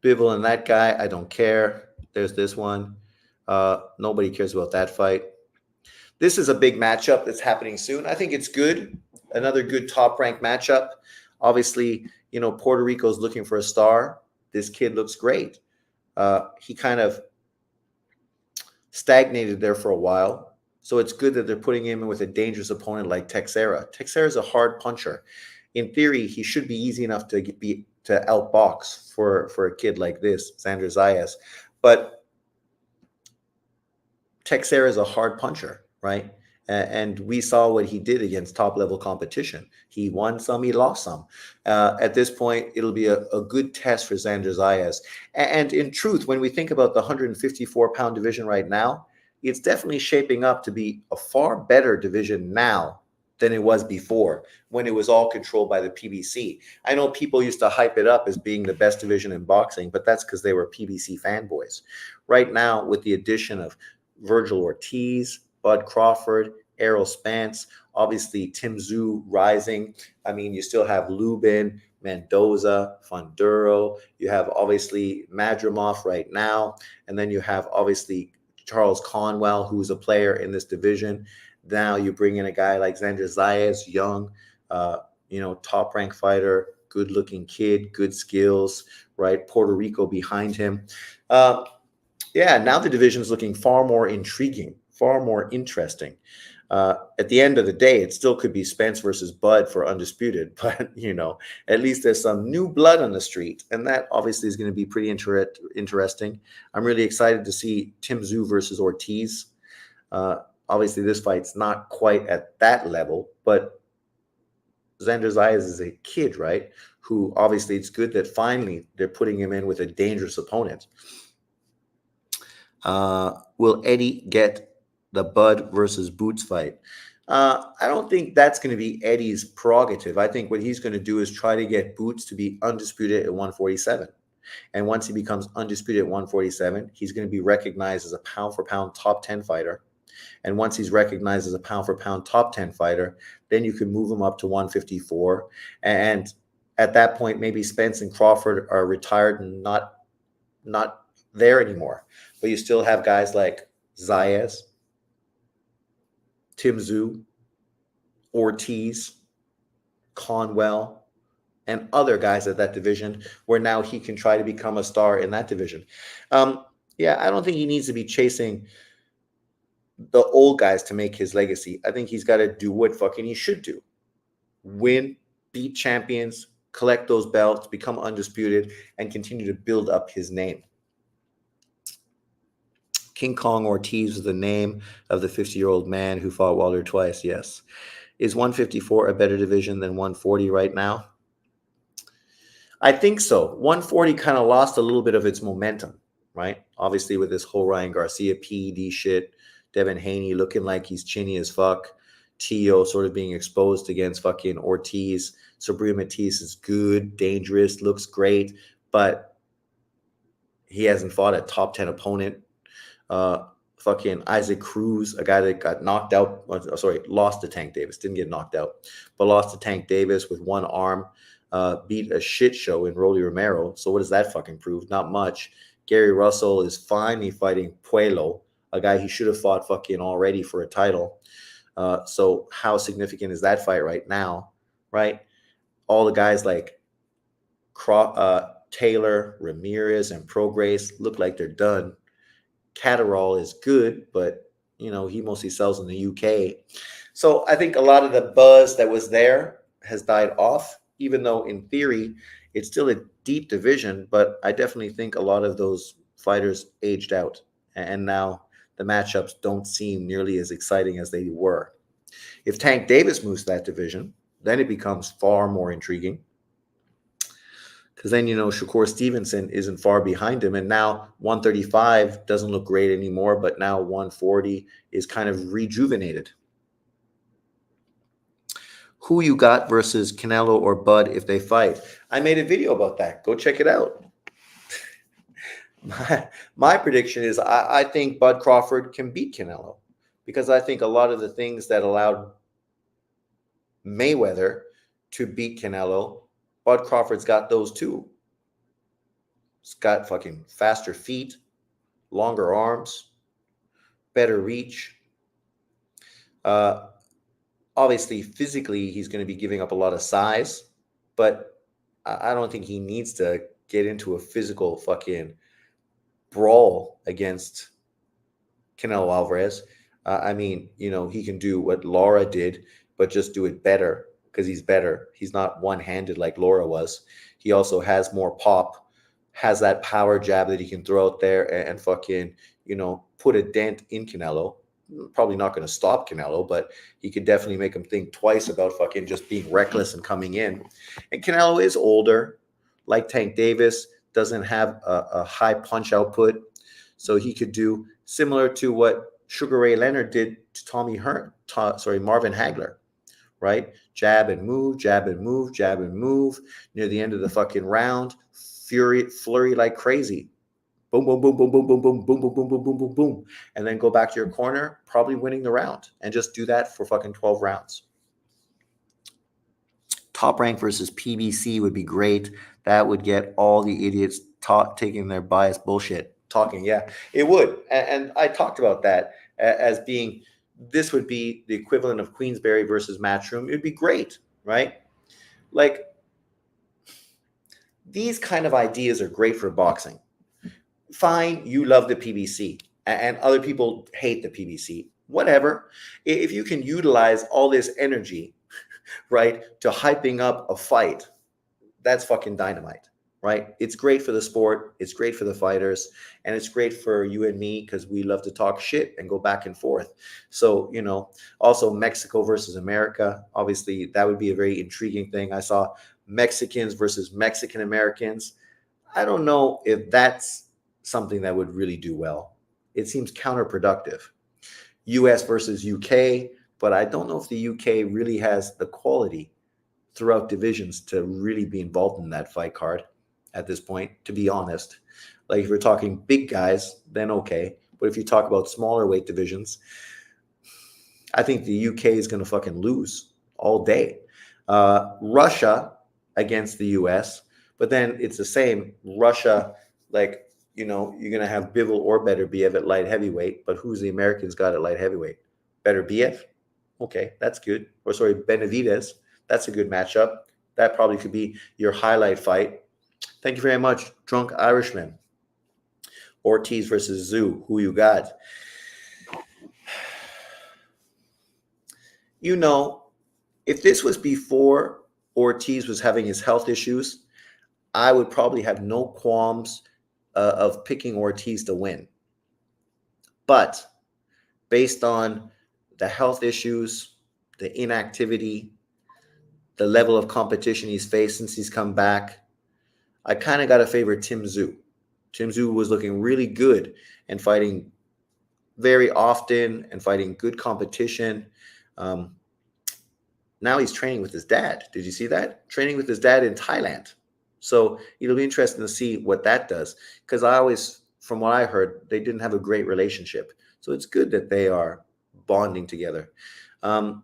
A: Bivol and that guy, I don't care. There's this one. Nobody cares about that fight. This is a big matchup that's happening soon. I think it's good. Another good top-ranked matchup. Obviously, Puerto Rico's looking for a star. This kid looks great. He kind of stagnated there for a while. So it's good that they're putting him in with a dangerous opponent like Texera. Texera's a hard puncher. In theory, he should be easy enough to outbox for a kid like this, Xander Zayas. But Texera is a hard puncher, right? And we saw what he did against top-level competition. He won some, he lost some. At this point, it'll be a good test for Xander Zayas. And in truth, when we think about the 154-pound division right now, it's definitely shaping up to be a far better division now than it was before, when it was all controlled by the PBC. I know people used to hype it up as being the best division in boxing, but that's because they were PBC fanboys. Right now, with the addition of Virgil Ortiz, Bud Crawford, Errol Spence, obviously Tim Tszyu rising. I mean, you still have Lubin, Mendoza, Funduro. You have obviously Madrimov right now. And then you have obviously Charles Conwell, who's a player in this division. Now you bring in a guy like Xander Zayas, young, top-ranked fighter, good-looking kid, good skills, right? Puerto Rico behind him. Now the division is looking far more intriguing, far more interesting. At the end of the day, it still could be Spence versus Bud for undisputed, but at least there's some new blood on the street, and that obviously is going to be pretty interesting. I'm really excited to see Tim Tszyu versus Ortiz. Obviously, this fight's not quite at that level, but Xander Zayas is a kid, right? Who obviously it's good that finally they're putting him in with a dangerous opponent. Will Eddie get the Bud versus Boots fight? I don't think that's going to be Eddie's prerogative. I think what he's going to do is try to get Boots to be undisputed at 147. And once he becomes undisputed at 147, he's going to be recognized as a pound-for-pound top 10 fighter. And once he's recognized as a pound-for-pound top 10 fighter, then you can move him up to 154. And at that point, maybe Spence and Crawford are retired and not there anymore. But you still have guys like Zayas, Tim Tszyu, Ortiz, Conwell, and other guys at that division where now he can try to become a star in that division. I don't think he needs to be chasing the old guys to make his legacy. I think he's got to do what fucking he should do. Win, beat champions, collect those belts, become undisputed, and continue to build up his name. King Kong Ortiz was the name of the 50-year-old man who fought Wilder twice, yes. Is 154 a better division than 140 right now? I think so. 140 kind of lost a little bit of its momentum, right? Obviously with this whole Ryan Garcia PED shit, Devin Haney looking like he's chinny as fuck, Tio sort of being exposed against fucking Ortiz. Sabrina Matisse is good, dangerous, looks great, but he hasn't fought a top 10 opponent. Fucking Isaac Cruz, a guy that got knocked out, lost to Tank Davis, didn't get knocked out, but lost to Tank Davis with one arm, beat a shit show in Rolly Romero. So what does that fucking prove? Not much. Gary Russell is finally fighting Puello, a guy he should have fought fucking already for a title. So how significant is that fight right now, right? All the guys like Taylor, Ramirez, and Prograis look like they're done. Catterall is good, but he mostly sells in the UK. So I think a lot of the buzz that was there has died off, even though in theory it's still a deep division. But I definitely think a lot of those fighters aged out, and now the matchups don't seem nearly as exciting as they were. If Tank Davis moves that division, then it becomes far more intriguing. Because then, Shakur Stevenson isn't far behind him. And now 135 doesn't look great anymore, but now 140 is kind of rejuvenated. Who you got versus Canelo or Bud if they fight? I made a video about that. Go check it out. My prediction is I think Bud Crawford can beat Canelo, because I think a lot of the things that allowed Mayweather to beat Canelo, Bud Crawford's got those too. He's got fucking faster feet, longer arms, better reach. Obviously, physically, he's going to be giving up a lot of size, but I don't think he needs to get into a physical fucking brawl against Canelo Alvarez. I mean, he can do what Lara did, but just do it better, because he's better. He's not one-handed like Lara was. He also has more pop, has that power jab that he can throw out there and fucking, put a dent in Canelo. Probably not going to stop Canelo, but he could definitely make him think twice about fucking just being reckless and coming in. And Canelo is older, like Tank Davis, doesn't have a high punch output, so he could do similar to what Sugar Ray Leonard did to Marvin Hagler, right? Jab and move, jab and move, jab and move. Near the end of the fucking round, flurry like crazy. Boom, boom, boom, boom, boom, boom, boom, boom, boom, boom, boom, boom, boom, boom. And then go back to your corner, probably winning the round. And just do that for fucking 12 rounds. Top Rank versus PBC would be great. That would get all the idiots taking their biased bullshit. Talking, yeah, it would. And I talked about that as being, this would be the equivalent of Queensberry versus Matchroom. It would be great, right? Like, these kind of ideas are great for boxing. Fine, you love the PBC and other people hate the PBC. Whatever. If you can utilize all this energy, right, to hyping up a fight, that's fucking dynamite, right? It's great for the sport. It's great for the fighters. And it's great for you and me, because we love to talk shit and go back and forth. So, also Mexico versus America. Obviously, that would be a very intriguing thing. I saw Mexicans versus Mexican Americans. I don't know if that's something that would really do well. It seems counterproductive. US versus UK, but I don't know if the UK really has the quality throughout divisions to really be involved in that fight card at this point, to be honest. Like, if we're talking big guys, then okay. But if you talk about smaller weight divisions, I think the UK is going to fucking lose all day. Russia against the US, but then it's the same. Russia, like, you're going to have Bivol or Beterbiev at light heavyweight, but who's the Americans got at light heavyweight? Beterbiev? Okay, that's good. Or sorry, Benavidez. That's a good matchup. That probably could be your highlight fight. Thank you very much, Drunk Irishman. Ortiz versus Zoo. Who you got? If this was before Ortiz was having his health issues, I would probably have no qualms of picking Ortiz to win. But based on the health issues, the inactivity, the level of competition he's faced since he's come back, I kind of got to favor Tim Tszyu. Tim Tszyu was looking really good and fighting very often and fighting good competition. Now he's training with his dad. Did you see that? Training with his dad in Thailand. So it'll be interesting to see what that does, because from what I heard, they didn't have a great relationship. So it's good that they are bonding together. But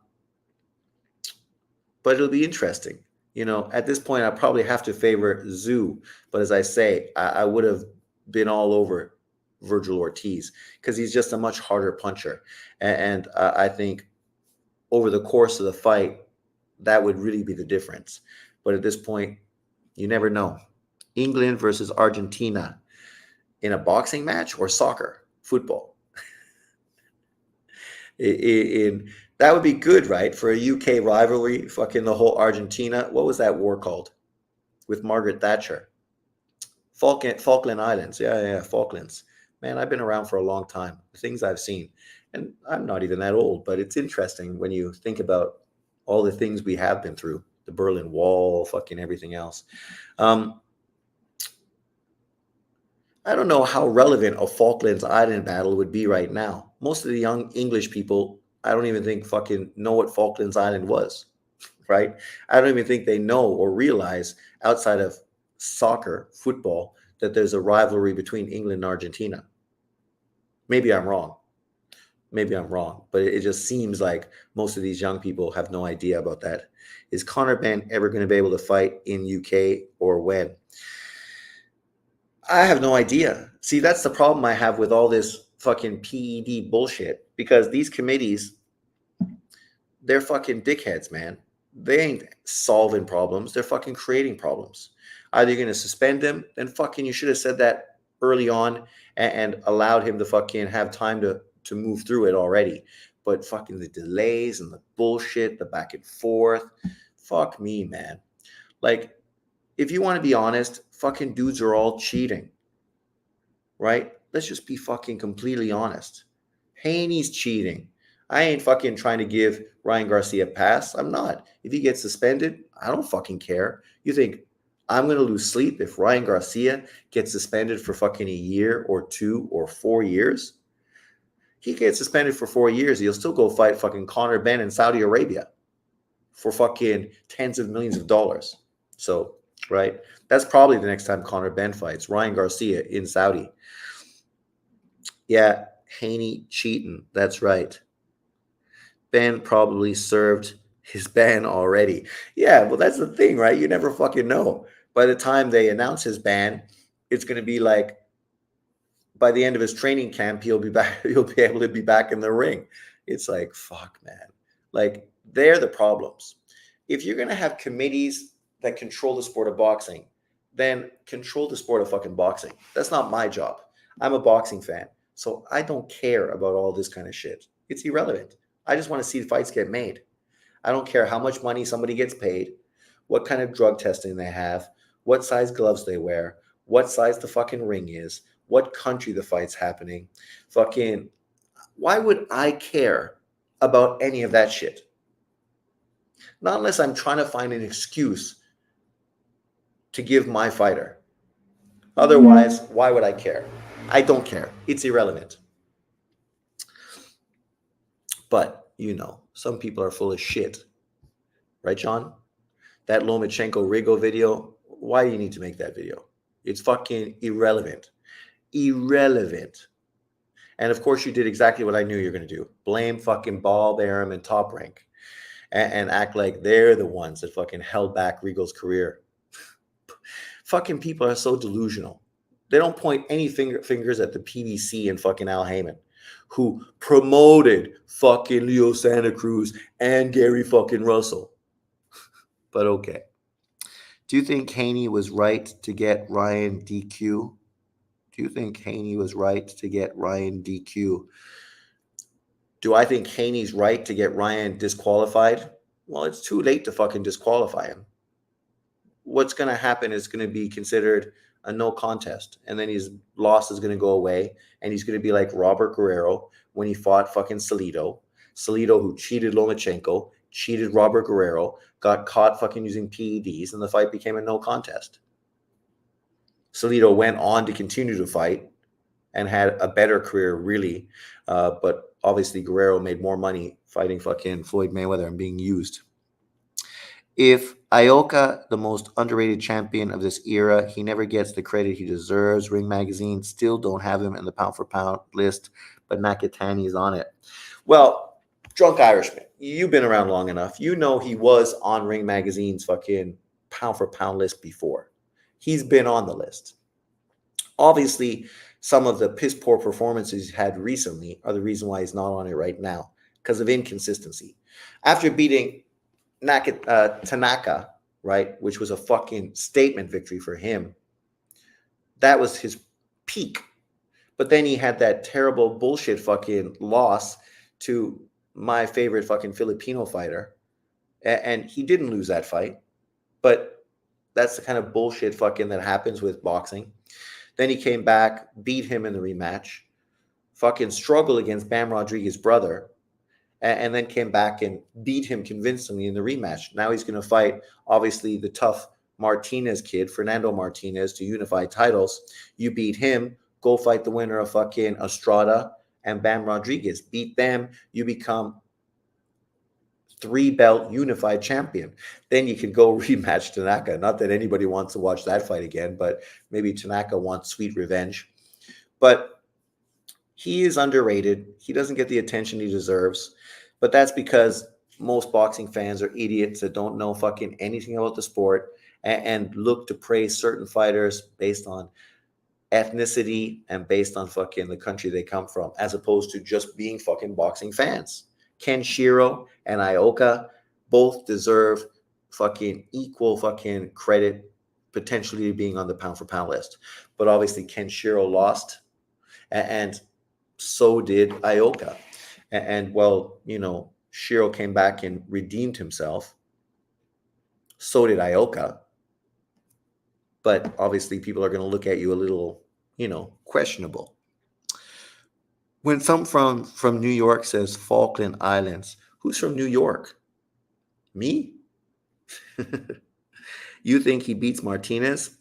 A: it'll be interesting. At this point, I probably have to favor Tszyu. But as I say, I would have been all over Virgil Ortiz, because he's just a much harder puncher. And I think over the course of the fight, that would really be the difference. But at this point, you never know. England versus Argentina in a boxing match, or soccer, football. That would be good, right? For a UK rivalry, fucking the whole Argentina. What was that war called with Margaret Thatcher? Falkland Islands. Yeah, Falklands. Man, I've been around for a long time. The things I've seen. And I'm not even that old, but it's interesting when you think about all the things we have been through. The Berlin Wall, fucking everything else. I don't know how relevant a Falklands Island battle would be right now. Most of the young English people, I don't even think fucking know what Falklands Island was, right? I don't even think they know or realize outside of soccer, football, that there's a rivalry between England and Argentina. Maybe I'm wrong. Maybe I'm wrong, but it just seems like most of these young people have no idea about that. Is Conor Benn ever going to be able to fight in UK or when? I have no idea. See, that's the problem I have with all this fucking PED bullshit because these committees, they're fucking dickheads, man. They ain't solving problems. They're fucking creating problems. Either you're going to suspend him, then fucking you should have said that early on and allowed him to fucking have time to move through it already. But fucking the delays and the bullshit, the back and forth, fuck me, man. Like, if you want to be honest, fucking dudes are all cheating, right? Let's just be fucking completely honest. Haney's cheating. I ain't fucking trying to give Ryan Garcia a pass. I'm not. If he gets suspended, I don't fucking care. You think I'm going to lose sleep if Ryan Garcia gets suspended for fucking a year or 2 or 4 years? He gets suspended for 4 years. He'll still go fight fucking Conor Benn in Saudi Arabia for fucking tens of millions of dollars. So, right? That's probably the next time Conor Benn fights Ryan Garcia in Saudi. Yeah, Haney cheating. That's right. Ben probably served his ban already. Yeah, well, that's the thing, right? You never fucking know. By the time they announce his ban, it's going to be like by the end of his training camp, he'll be back. He'll be able to be back in the ring. It's like, fuck, man. Like, they're the problems. If you're going to have committees that control the sport of boxing, then control the sport of fucking boxing. That's not my job. I'm a boxing fan. So I don't care about all this kind of shit. It's irrelevant. I just want to see the fights get made. I don't care how much money somebody gets paid, what kind of drug testing they have, what size gloves they wear, what size the fucking ring is, what country the fight's happening. Fucking, why would I care about any of that shit? Not unless I'm trying to find an excuse to give my fighter. Otherwise, why would I care? I don't care. It's irrelevant. But, you know, some people are full of shit. Right, John? That Lomachenko Rigo video, why do you need to make that video? It's fucking irrelevant. Irrelevant. And of course, you did exactly what I knew you were going to do. Blame fucking Bob Arum and Top Rank and act like they're the ones that fucking held back Rigo's career. Fucking people are so delusional. They don't point any fingers at the PBC and fucking Al Heyman, who promoted fucking Leo Santa Cruz and Gary fucking Russell. But okay. Do you think Haney was right to get Ryan DQ? Do you think Haney was right to get Ryan DQ? Do I think Haney's right to get Ryan disqualified? Well, it's too late to fucking disqualify him. What's going to happen is going to be considered a no contest. And then his loss is going to go away. And he's going to be like Robert Guerrero when he fought fucking Salido. Salido, who cheated Lomachenko, cheated Robert Guerrero, got caught fucking using PEDs, and the fight became a no contest. Salido went on to continue to fight and had a better career, really. But obviously, Guerrero made more money fighting fucking Floyd Mayweather and being used. If Ioka, the most underrated champion of this era, he never gets the credit he deserves. Ring Magazine still don't have him in the pound-for-pound list, but Nakatani is on it. Well, Drunk Irishman, you've been around long enough. You know he was on Ring Magazine's fucking pound-for-pound list before. He's been on the list. Obviously, some of the piss-poor performances he's had recently are the reason why he's not on it right now, because of inconsistency. After beating Tanaka, right, which was a fucking statement victory for him, that was his peak. But then he had that terrible bullshit fucking loss to my favorite fucking Filipino fighter. And he didn't lose that fight. But that's the kind of bullshit fucking that happens with boxing. Then he came back, beat him in the rematch, fucking struggled against Bam Rodriguez's brother, and then came back and beat him convincingly in the rematch. Now he's going to fight, obviously, the tough Martinez kid, Fernando Martinez, to unify titles. You beat him, go fight the winner of fucking Estrada and Bam Rodriguez. Beat them, you become 3-belt unified champion. Then you can go rematch Tanaka. Not that anybody wants to watch that fight again, but maybe Tanaka wants sweet revenge. But he is underrated. He doesn't get the attention he deserves. But that's because most boxing fans are idiots that don't know fucking anything about the sport and look to praise certain fighters based on ethnicity and based on fucking the country they come from, as opposed to just being fucking boxing fans. Kenshiro and Ioka both deserve fucking equal fucking credit, potentially being on the pound for pound list. But obviously Kenshiro lost, and so did Ioka. And well, you know, Shiro came back and redeemed himself. So did Ioka. But obviously people are going to look at you a little, you know, questionable. When some from New York says Falkland Islands, who's from New York? Me? You think he beats Martinez?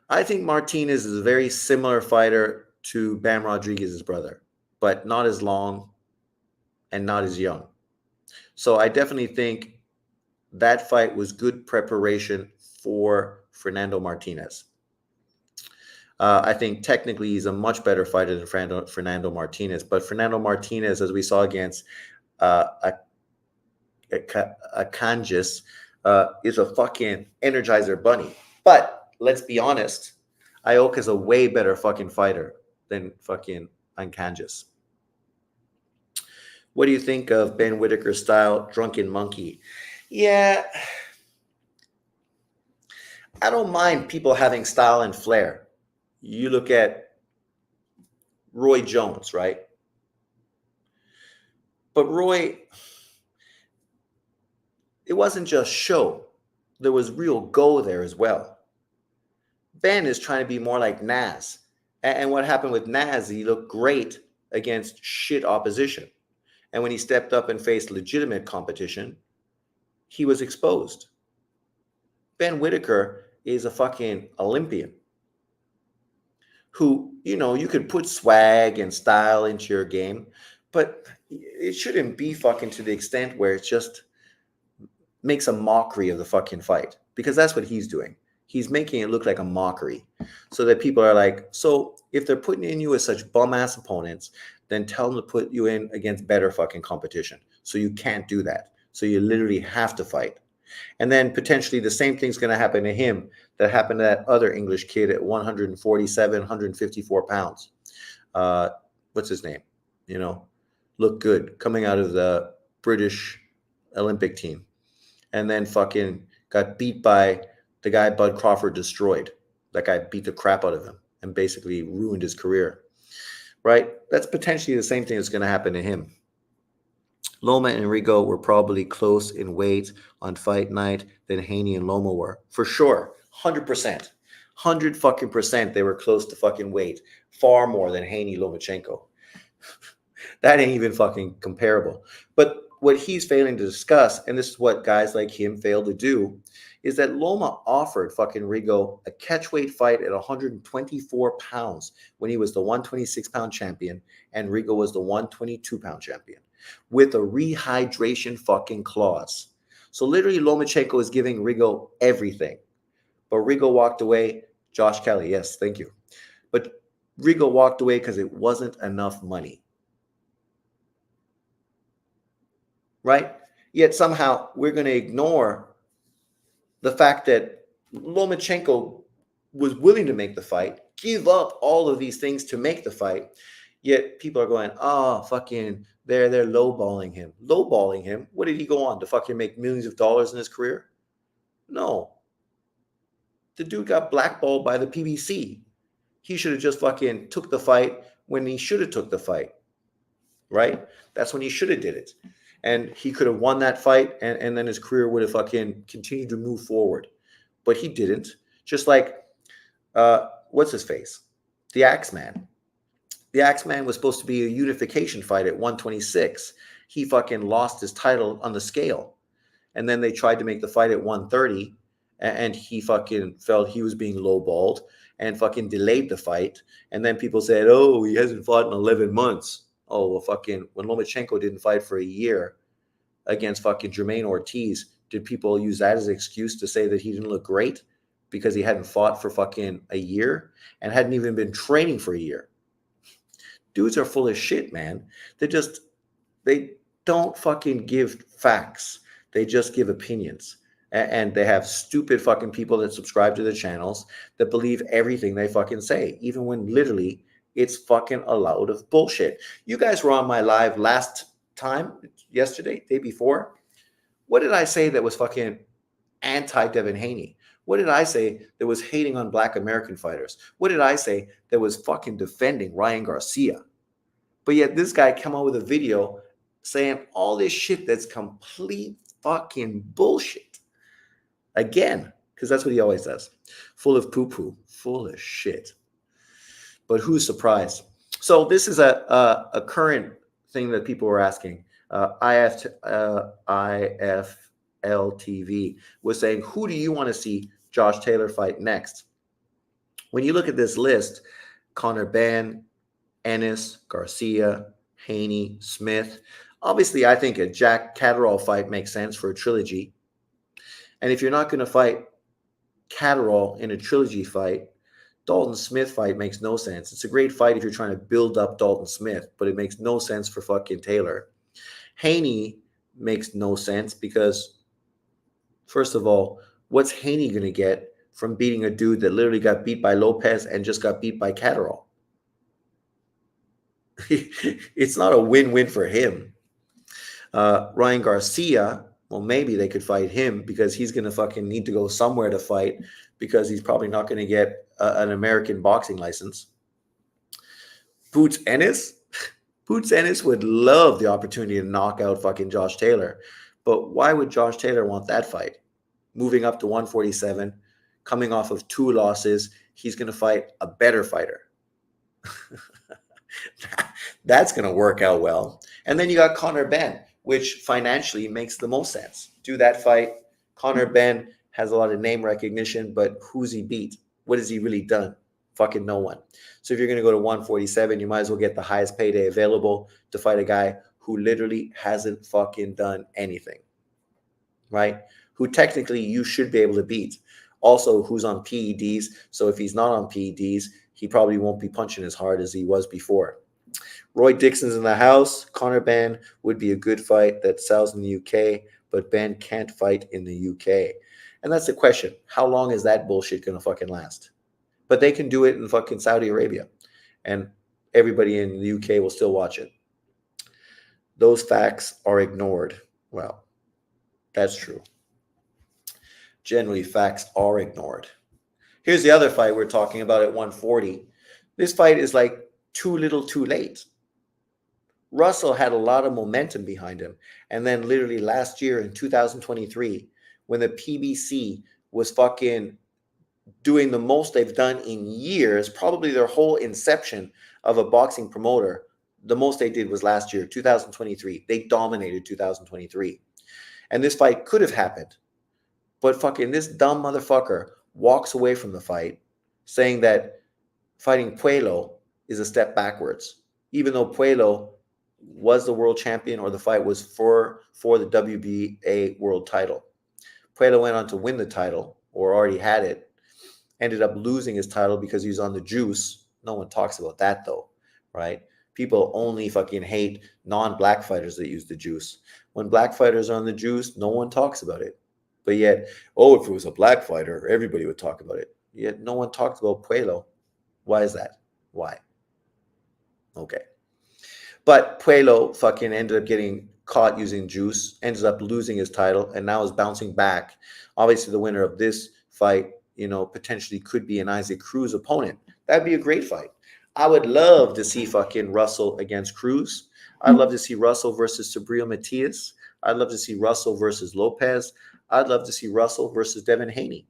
A: I think Martinez is a very similar fighter to Bam Rodriguez's brother, but not as long and not as young. So I definitely think that fight was good preparation for Fernando Martinez. I think technically he's a much better fighter than Fernando Martinez, but Fernando Martinez, as we saw against Kanjis, is a fucking Energizer bunny. But let's be honest, Ioka is a way better fucking fighter than fucking Kanjis. What do you think of Ben Whittaker's style, Drunken Monkey? Yeah, I don't mind people having style and flair. You look at Roy Jones, right? But Roy, it wasn't just show. There was real go there as well. Ben is trying to be more like Naz. And what happened with Naz, he looked great against shit opposition. And when he stepped up and faced legitimate competition, he was exposed. Ben Whittaker is a fucking Olympian who, you know, you could put swag and style into your game, but it shouldn't be fucking to the extent where it just makes a mockery of the fucking fight, because that's what he's doing. He's making it look like a mockery so that people are like, so if they're putting in you as such bum ass opponents, then tell them to put you in against better fucking competition. So you can't do that. So you literally have to fight. And then potentially the same thing's going to happen to him that happened to that other English kid at 147, 154 pounds. What's his name? You know, looked good coming out of the British Olympic team. And then fucking got beat by the guy Bud Crawford destroyed. That guy beat the crap out of him and basically ruined his career. Right? That's potentially the same thing that's going to happen to him. Loma and Rigo were probably close in weight on fight night than Haney and Loma were. For sure. 100%. 100 fucking percent they were close to fucking weight. Far more than Haney Lomachenko. That ain't even fucking comparable. But what he's failing to discuss, and this is what guys like him fail to do, is that Loma offered fucking Rigo a catchweight fight at 124 pounds when he was the 126-pound champion and Rigo was the 122-pound champion, with a rehydration fucking clause. So literally Lomachenko is giving Rigo everything. But Rigo walked away. Josh Kelly, yes, thank you. But Rigo walked away because it wasn't enough money. Right? Yet somehow we're going to ignore the fact that Lomachenko was willing to make the fight, give up all of these things to make the fight, yet people are going, oh, fucking, they're lowballing him. Lowballing him? What did he go on to fucking make millions of dollars in his career? No. The dude got blackballed by the PBC. He should have just fucking took the fight when he should have took the fight, right? That's when he should have did it. And he could have won that fight, and then his career would have fucking continued to move forward. But he didn't. Just like, what's his face? The Axeman. The Axeman was supposed to be a unification fight at 126. He fucking lost his title on the scale. And then they tried to make the fight at 130, and he fucking felt he was being lowballed and fucking delayed the fight. And then people said, oh, he hasn't fought in 11 months. Oh, well, fucking, when Lomachenko didn't fight for a year against fucking Jermaine Ortiz, did people use that as an excuse to say that he didn't look great because he hadn't fought for fucking a year and hadn't even been training for a year? Dudes are full of shit, man. They don't fucking give facts. They just give opinions. And they have stupid fucking people that subscribe to the channels that believe everything they fucking say, even when literally it's fucking a load of bullshit. You guys were on my live last time, yesterday, day before. What did I say that was fucking anti-Devin Haney? What did I say that was hating on Black American fighters? What did I say that was fucking defending Ryan Garcia? But yet this guy come out with a video saying all this shit that's complete fucking bullshit. Again, because that's what he always does. Full of poo-poo, full of shit. But who's surprised? So this is a current thing that people were asking. IFL-TV was saying, who do you want to see Josh Taylor fight next? When you look at this list, Conor Benn, Ennis, Garcia, Haney, Smith. Obviously, I think a Jack Catterall fight makes sense for a trilogy. And if you're not going to fight Catterall in a trilogy fight, Dalton Smith fight makes no sense. It's a great fight if you're trying to build up Dalton Smith, but it makes no sense for fucking Taylor. Haney makes no sense because, first of all, what's Haney going to get from beating a dude that literally got beat by Lopez and just got beat by Catterall? It's not a win-win for him. Ryan Garcia, well, maybe they could fight him because he's going to fucking need to go somewhere to fight because he's probably not going to get an American boxing license. Boots Ennis? Boots Ennis would love the opportunity to knock out fucking Josh Taylor. But why would Josh Taylor want that fight? Moving up to 147, coming off of 2 losses, he's going to fight a better fighter. That's going to work out well. And then you got Conor Benn, which financially makes the most sense. Do that fight. Conor Benn has a lot of name recognition, but who's he beat? What has he really done? Fucking no one. So if you're going to go to 147, you might as well get the highest payday available to fight a guy who literally hasn't fucking done anything, right? Who technically you should be able to beat. Also, who's on PEDs. So if he's not on PEDs, he probably won't be punching as hard as he was before. Roy Dixon's in the house. Conor Benn would be a good fight that sells in the UK, but Benn can't fight in the UK. And that's the question. How long is that bullshit going to fucking last? But they can do it in fucking Saudi Arabia, and everybody in the UK will still watch it. Those facts are ignored. Well, that's true. Generally, facts are ignored. Here's the other fight we're talking about at 140. This fight is like too little too late. Russell had a lot of momentum behind him. And then literally last year in 2023, when the PBC was fucking doing the most they've done in years, probably their whole inception of a boxing promoter, the most they did was last year, 2023. They dominated 2023. And this fight could have happened. But fucking this dumb motherfucker walks away from the fight saying that fighting Puello is a step backwards, even though Puello was the world champion or the fight was for the WBA world title. Puello went on to win the title or already had it, ended up losing his title because he was on the juice. No one talks about that though, right? People only fucking hate non-black fighters that use the juice. When black fighters are on the juice, no one talks about it. But yet, oh, if it was a black fighter, everybody would talk about it. Yet no one talks about Puello. Why is that? Why? Okay. But Puello fucking ended up getting caught using juice, ended up losing his title, and now is bouncing back. Obviously, the winner of this fight, potentially could be an Isaac Cruz opponent. That'd be a great fight. I would love to see fucking Russell against Cruz. I'd love to see Russell versus Subriel Matias. I'd love to see Russell versus Lopez. I'd love to see Russell versus Devin Haney.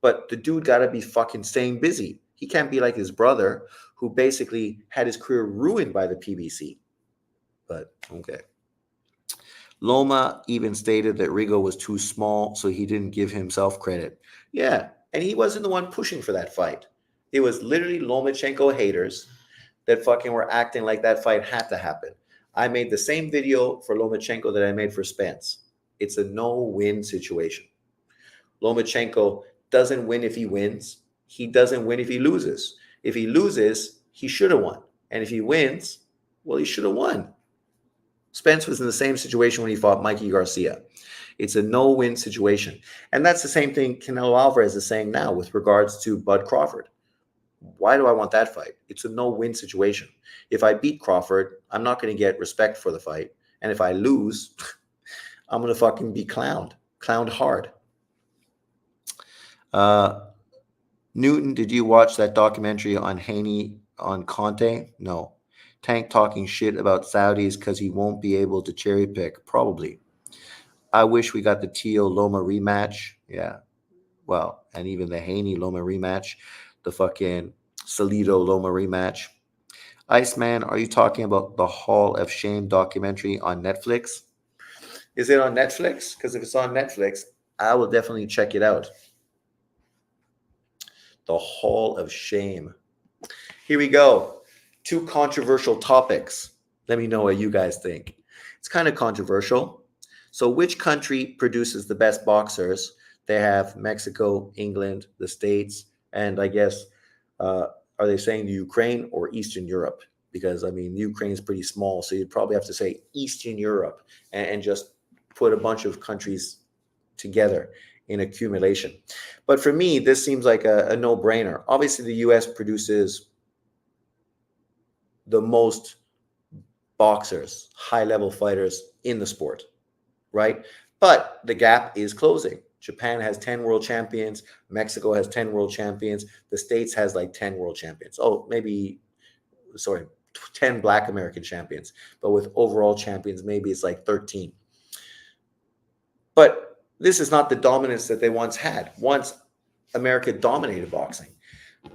A: But the dude got to be fucking staying busy. He can't be like his brother, who basically had his career ruined by the PBC. But okay. Loma even stated that Rigo was too small, so he didn't give himself credit. Yeah, and he wasn't the one pushing for that fight. It was literally Lomachenko haters that fucking were acting like that fight had to happen. I made the same video for Lomachenko that I made for Spence. It's a no-win situation. Lomachenko doesn't win if he wins. He doesn't win if he loses. If he loses, he should have won. And if he wins, well, he should have won. Spence was in the same situation when he fought Mikey Garcia. It's a no-win situation. And that's the same thing Canelo Alvarez is saying now with regards to Bud Crawford. Why do I want that fight? It's a no-win situation. If I beat Crawford, I'm not going to get respect for the fight. And if I lose, I'm going to fucking be clowned hard. Newton, did you watch that documentary on Haney on Conte? No. Tank talking shit about Saudis because he won't be able to cherry pick. Probably. I wish we got the Teo Loma rematch. Yeah. Well, and even the Haney Loma rematch. The fucking Salido Loma rematch. Iceman, are you talking about the Hall of Shame documentary on Netflix? Is it on Netflix? Because if it's on Netflix, I will definitely check it out. The Hall of Shame. Here we go. 2 controversial topics. Let me know what you guys think. It's kind of controversial. So which country produces the best boxers? They have Mexico, England, the States, and I guess, are they saying the Ukraine or Eastern Europe? Because, I mean, Ukraine is pretty small, so you'd probably have to say Eastern Europe and just put a bunch of countries together in accumulation. But for me, this seems like a no-brainer. Obviously, the U.S. produces the most boxers, high-level fighters in the sport, right? But the gap is closing. Japan has 10 world champions. Mexico has 10 world champions. The States has like 10 world champions. Oh, maybe, sorry, 10 Black American champions. But with overall champions, maybe it's like 13. But this is not the dominance that they once had. Once America dominated boxing.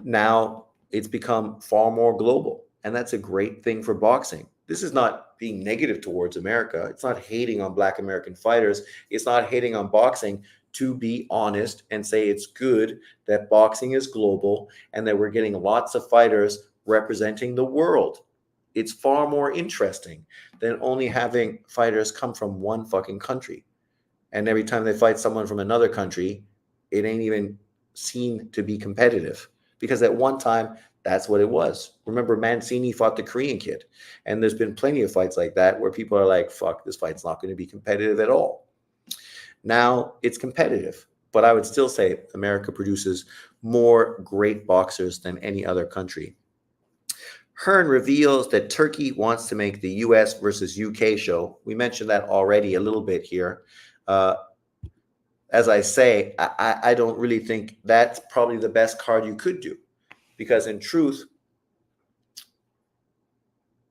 A: Now it's become far more global. And that's a great thing for boxing. This is not being negative towards America. It's not hating on Black American fighters. It's not hating on boxing. To be honest and say it's good that boxing is global and that we're getting lots of fighters representing the world. It's far more interesting than only having fighters come from one fucking country. And every time they fight someone from another country, it ain't even seen to be competitive. Because at one time, that's what it was. Remember, Mancini fought the Korean kid. And there's been plenty of fights like that where people are like, fuck, this fight's not going to be competitive at all. Now it's competitive. But I would still say America produces more great boxers than any other country. Hearn reveals that Turkey wants to make the US versus UK show. We mentioned that already a little bit here. As I say, I don't really think that's probably the best card you could do. Because in truth,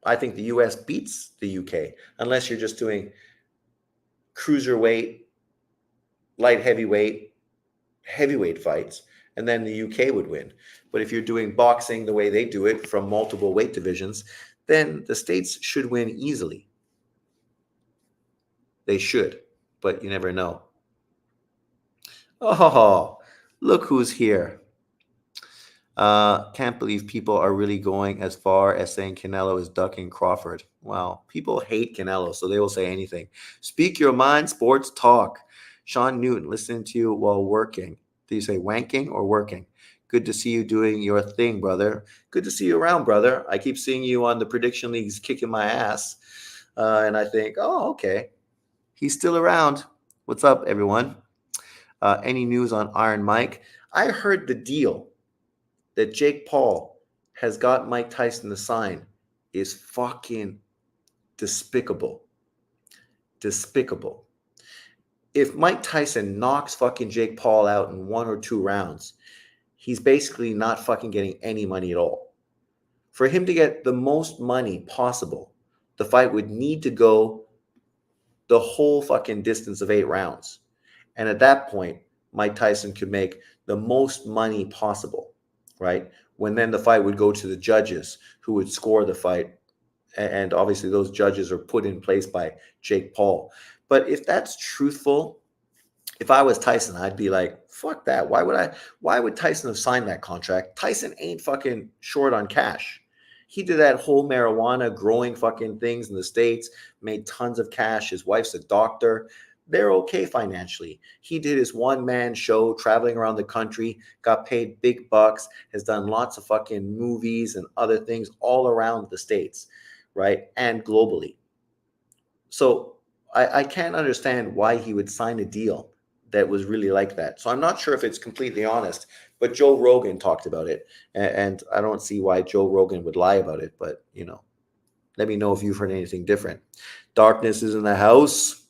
A: I think the US beats the UK. Unless you're just doing cruiserweight, light heavyweight, heavyweight fights. And then the UK would win. But if you're doing boxing the way they do it from multiple weight divisions, then the States should win easily. They should, but you never know. Oh, look who's here. Can't believe people are really going as far as saying Canelo is ducking Crawford. Wow, people hate Canelo, so they will say anything. Speak your mind, sports talk. Sean Newton, listening to you while working. Do you say wanking or working? Good to see you doing your thing, brother. Good to see you around, brother. I keep seeing you on the prediction leagues kicking my ass. And I think, oh, okay. He's still around. What's up, everyone? Any news on Iron Mike? I heard the deal that Jake Paul has got Mike Tyson to sign is fucking despicable. Despicable. If Mike Tyson knocks fucking Jake Paul out in 1 or 2 rounds, he's basically not fucking getting any money at all. For him to get the most money possible, the fight would need to go the whole fucking distance of 8 rounds. And at that point, Mike Tyson could make the most money possible, right? When then the fight would go to the judges who would score the fight. And obviously those judges are put in place by Jake Paul. But if that's truthful, if I was Tyson, I'd be like, fuck that. Why would Tyson have signed that contract? Tyson ain't fucking short on cash. He did that whole marijuana growing fucking things in the States, made tons of cash. His wife's a doctor. They're okay financially. He did his one man show traveling around the country, got paid big bucks, has done lots of fucking movies and other things all around the States, right? And globally. So I can't understand why he would sign a deal that was really like that. So I'm not sure if it's completely honest, but Joe Rogan talked about it. And I don't see why Joe Rogan would lie about it. But, let me know if you've heard anything different. Darkness is in the house.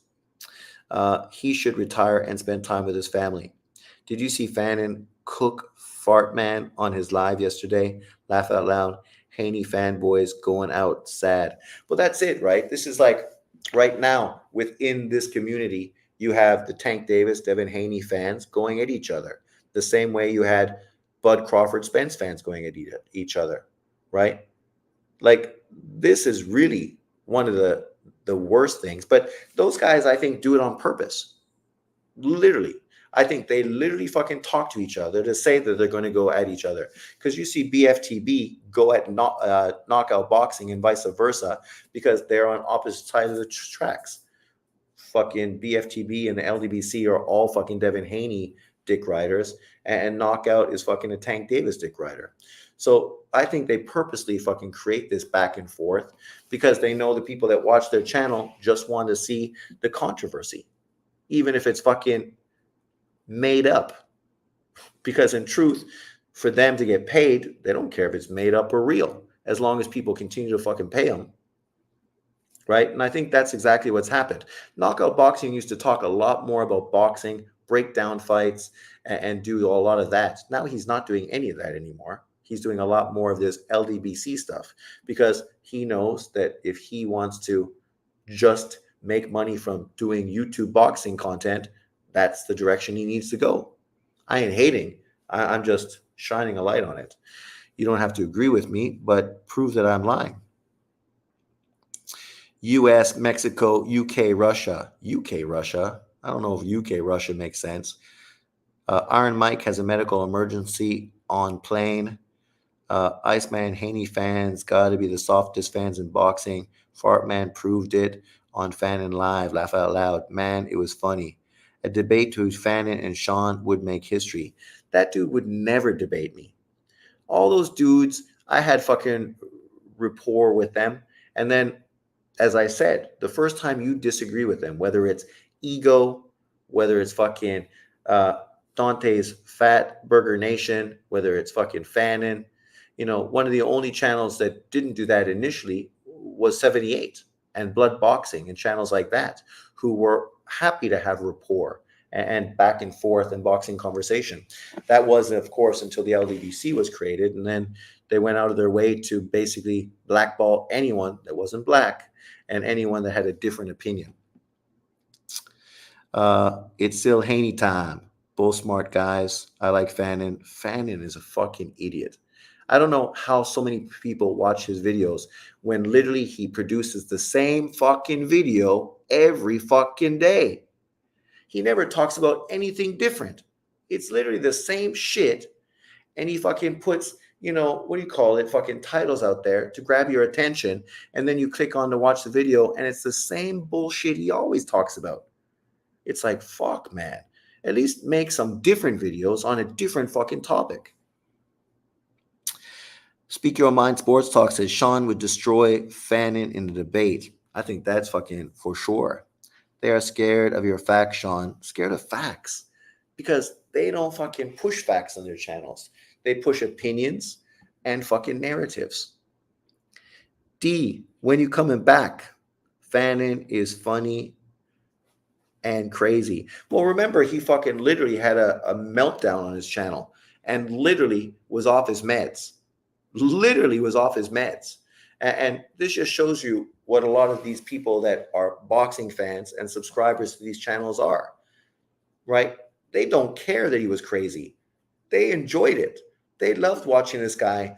A: He should retire and spend time with his family. Did you see Fannin cook Fart Man on his live yesterday? Laugh out loud. Haney fanboys going out sad. Well, that's it, right? This is like right now within this community, you have the Tank Davis, Devin Haney fans going at each other. The same way you had Bud Crawford Spence fans going at each other, right? Like this is really one of the worst things. But those guys, I think, do it on purpose. Literally. I think they literally fucking talk to each other to say that they're going to go at each other. Because you see BFTB go at knockout boxing and vice versa because they're on opposite sides of the tracks. Fucking BFTB and the LDBC are all fucking Devin Haney dick riders, and Knockout is fucking a Tank Davis dick rider. So I think they purposely fucking create this back and forth because they know the people that watch their channel just want to see the controversy, even if it's fucking made up. Because in truth, for them to get paid, they don't care if it's made up or real, as long as people continue to fucking pay them. Right? And I think that's exactly what's happened. Knockout Boxing used to talk a lot more about boxing, break down fights, and do a lot of that. Now he's not doing any of that anymore. He's doing a lot more of this LDBC stuff because he knows that if he wants to just make money from doing YouTube boxing content, that's the direction he needs to go. I ain't hating. I'm just shining a light on it. You don't have to agree with me, but prove that I'm lying. US, Mexico, UK, Russia. UK, Russia. I don't know if UK, Russia makes sense. Iron Mike has a medical emergency on plane. Iceman, Haney fans, got to be the softest fans in boxing. Fartman proved it on Fannin Live. Laugh out loud. Man, it was funny. A debate between Fannin and Sean would make history. That dude would never debate me. All those dudes, I had fucking rapport with them. And then, as I said, the first time you disagree with them, whether it's Ego, whether it's fucking Dante's Fat Burger Nation, whether it's fucking Fannin, one of the only channels that didn't do that initially was 78 and Blood Boxing and channels like that, who were happy to have rapport and back and forth and boxing conversation. That was, of course, until the LDBC was created. And then they went out of their way to basically blackball anyone that wasn't black and anyone that had a different opinion. It's still Haney time. Both smart guys. I like Fannin. Fannin is a fucking idiot. I don't know how so many people watch his videos when literally he produces the same fucking video every fucking day. He never talks about anything different. It's literally the same shit. And he fucking puts, fucking titles out there to grab your attention. And then you click on to watch the video and it's the same bullshit he always talks about. It's like, fuck, man. At least make some different videos on a different fucking topic. Speak Your Mind Sports Talk says Sean would destroy Fannin in the debate. I think that's fucking for sure. They are scared of your facts, Sean. Scared of facts. Because they don't fucking push facts on their channels. They push opinions and fucking narratives. D, when you coming back? Fannin is funny and crazy. Well, remember, he fucking literally had a meltdown on his channel and literally was off his meds. And this just shows you what a lot of these people that are boxing fans and subscribers to these channels are, right? They don't care that he was crazy. They enjoyed it. They loved watching this guy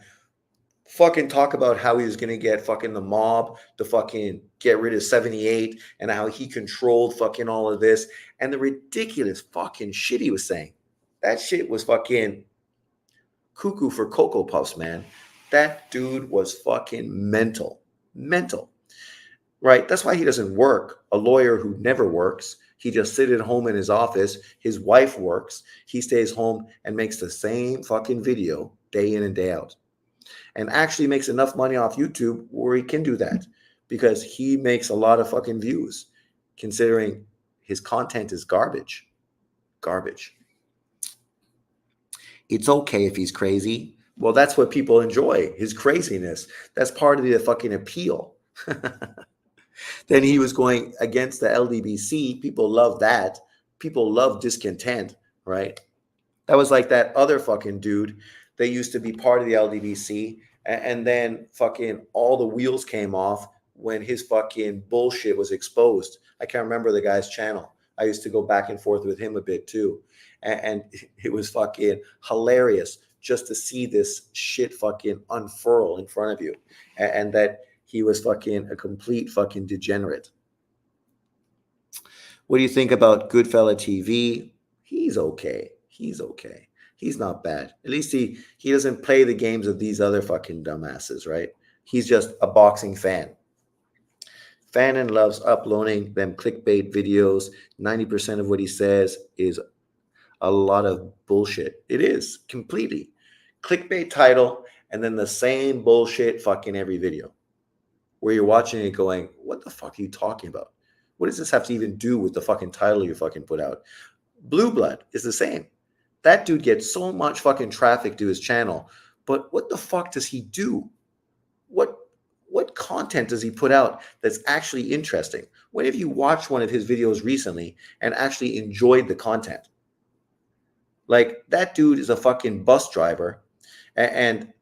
A: fucking talk about how he was going to get fucking the mob to fucking get rid of 78 and how he controlled fucking all of this and the ridiculous fucking shit he was saying. That shit was fucking cuckoo for Cocoa Puffs, man. That dude was fucking mental. Mental. Right? That's why he doesn't work. A lawyer who never works. He just sits at home in his office. His wife works. He stays home and makes the same fucking video day in and day out. And actually makes enough money off YouTube where he can do that because he makes a lot of fucking views considering his content is garbage. Garbage. It's okay if he's crazy. Well, that's what people enjoy, his craziness. That's part of the fucking appeal. Then he was going against the LDBC. People love that. People love discontent, right? That was like that other fucking dude that used to be part of the LDBC, and then fucking all the wheels came off when his fucking bullshit was exposed. I can't remember the guy's channel. I used to go back and forth with him a bit too. And it was fucking hilarious just to see this shit fucking unfurl in front of you. And that he was fucking a complete fucking degenerate. What do you think about Goodfella TV? He's okay. He's okay. He's not bad. At least he doesn't play the games of these other fucking dumbasses, right? He's just a boxing fan. Fannin loves uploading them clickbait videos. 90% of what he says is a lot of bullshit. It is completely clickbait title and then the same bullshit fucking every video where you're watching it going, what the fuck are you talking about? What does this have to even do with the fucking title you fucking put out? Blue Blood is the same. That dude gets so much fucking traffic to his channel, but what the fuck does he do? What content does he put out that's actually interesting? When have you watched one of his videos recently and actually enjoyed the content? Like, that dude is a fucking bus driver and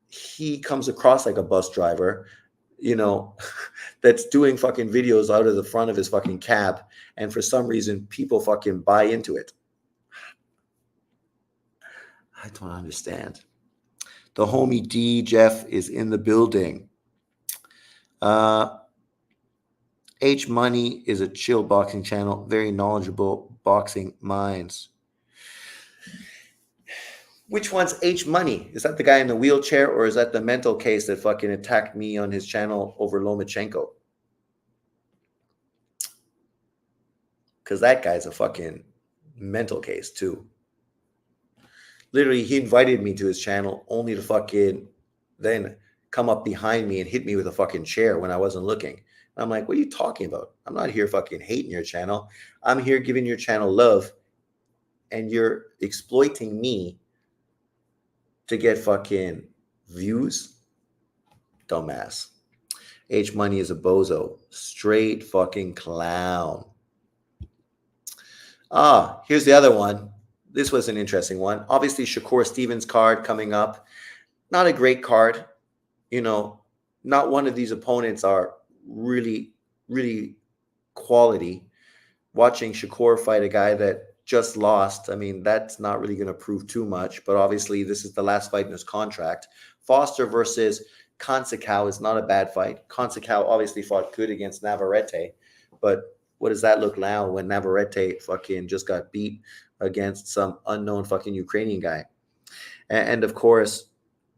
A: he comes across like a bus driver, you know, that's doing fucking videos out of the front of his fucking cab. And for some reason, people fucking buy into it. I don't understand. The homie D Jeff is in the building. H Money is a chill boxing channel, very knowledgeable boxing minds. Which one's H Money? Is that the guy in the wheelchair, or is that the mental case that fucking attacked me on his channel over Lomachenko? Because that guy's a fucking mental case too. Literally, he invited me to his channel only to fucking then come up behind me and hit me with a fucking chair when I wasn't looking. And I'm like, what are you talking about? I'm not here fucking hating your channel. I'm here giving your channel love, and you're exploiting me to get fucking views? Dumbass. H Money is a bozo. Straight fucking clown. Here's the other one. This was an interesting one. Obviously, Shakur Stevens card coming up. Not a great card. You know, not one of these opponents are really, really quality. Watching Shakur fight a guy that just lost, I mean, that's not really going to prove too much. But obviously, this is the last fight in his contract. Foster versus Consacao is not a bad fight. Consacao obviously fought good against Navarrete. But what does that look now when Navarrete fucking just got beat against some unknown fucking Ukrainian guy? And of course,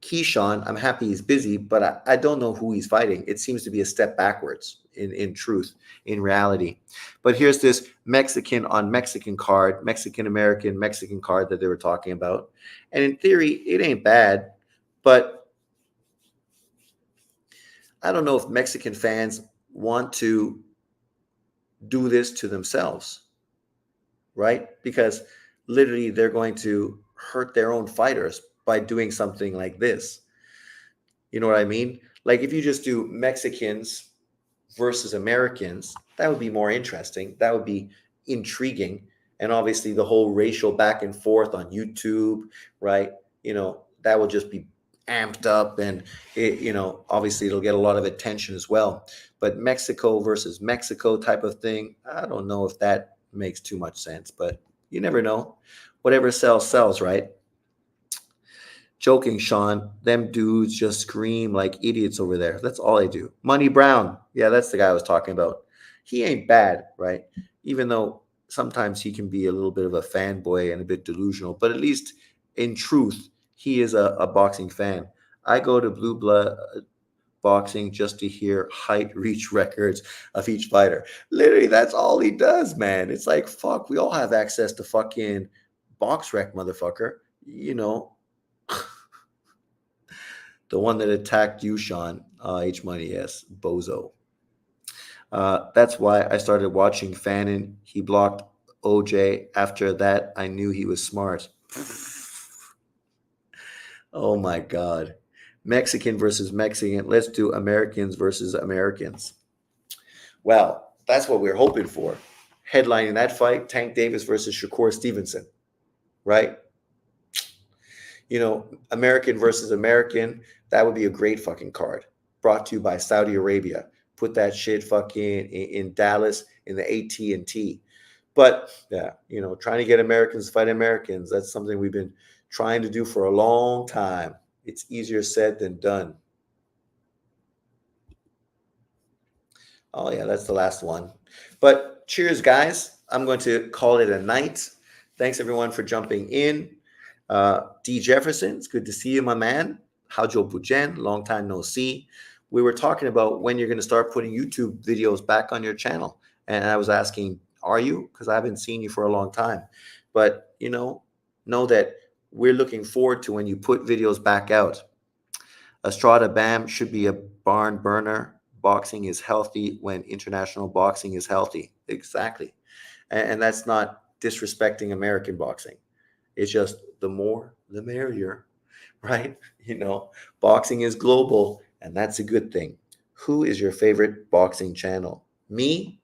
A: Keyshawn, I'm happy he's busy, but I don't know who he's fighting. It seems to be a step backwards in truth, in reality. But here's this Mexican on Mexican card, Mexican-American Mexican card that they were talking about. And in theory, it ain't bad, but I don't know if Mexican fans want to do this to themselves, right? Because literally they're going to hurt their own fighters by doing something like this. You know what I mean? Like, if you just do Mexicans versus Americans, that would be more interesting. That would be intriguing. And obviously the whole racial back and forth on YouTube, right? You know, that will just be amped up, and it, you know, obviously it'll get a lot of attention as well. But Mexico versus Mexico type of thing, I don't know if that makes too much sense, but you never know. Whatever sells, sells, right? Joking, Sean. Them dudes just scream like idiots over there. That's all they do. Money Brown. Yeah, that's the guy I was talking about. He ain't bad, right? Even though sometimes he can be a little bit of a fanboy and a bit delusional, but at least in truth, he is a boxing fan. I go to Blue Blood Boxing just to hear height reach records of each fighter. Literally, that's all he does, man. It's like, fuck, we all have access to fucking box rec, motherfucker. You know, the one that attacked you, Sean, H Money, yes, bozo. That's why I started watching Fannin. He blocked OJ. After that, I knew he was smart. Oh my God. Mexican versus Mexican. Let's do Americans versus Americans. Well, that's what we're hoping for. Headlining that fight, Tank Davis versus Shakur Stevenson, right? American versus American, that would be a great fucking card. Brought to you by Saudi Arabia. Put that shit fucking in Dallas in the AT&T. But yeah, trying to get Americans to fight Americans, that's something we've been trying to do for a long time. It's easier said than done. Oh yeah, that's the last one. But cheers, guys. I'm going to call it a night. Thanks everyone for jumping in. D. Jefferson, it's good to see you, my man. Hajo Bujen, long time no see. We were talking about when you're going to start putting YouTube videos back on your channel. And I was asking, are you? Because I haven't seen you for a long time. But, know that we're looking forward to when you put videos back out. Estrada Bam should be a barn burner. Boxing is healthy when international boxing is healthy. Exactly. And that's not disrespecting American boxing. It's just the more, the merrier, right? Boxing is global, and that's a good thing. Who is your favorite boxing channel? Me,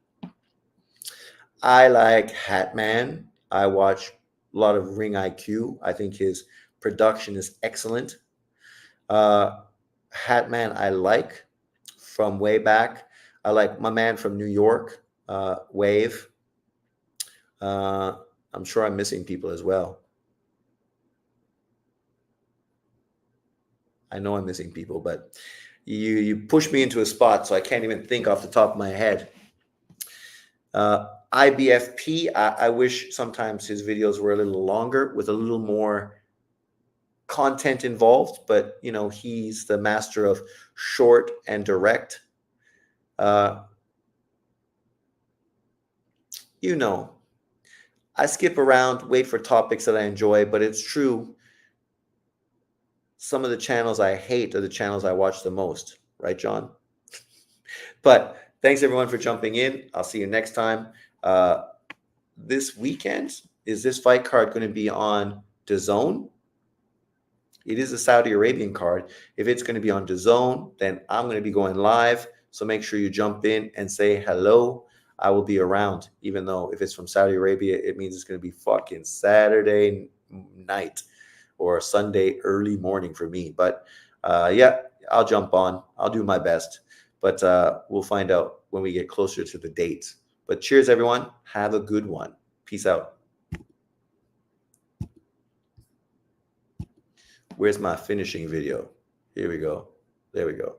A: I like Hatman. I watch a lot of Ring IQ. I think his production is excellent. Hatman, I like from way back. I like my man from New York, Wave. I'm sure I'm missing people as well. I know I'm missing people, but you push me into a spot, so I can't even think off the top of my head. IBFP, I wish sometimes his videos were a little longer with a little more content involved, but he's the master of short and direct. I skip around, wait for topics that I enjoy, but it's true. Some of the channels I hate are the channels I watch the most, right, John? But thanks everyone for jumping in. I'll see you next time. This weekend, is this fight card going to be on DAZN? It is a Saudi Arabian card. If it's going to be on DAZN, then I'm going to be going live. So make sure you jump in and say hello. I will be around, even though if it's from Saudi Arabia, it means it's going to be fucking Saturday night or Sunday early morning for me. But yeah, I'll jump on. I'll do my best. But we'll find out when we get closer to the date. But cheers, everyone. Have a good one. Peace out. Where's my finishing video? Here we go. There we go.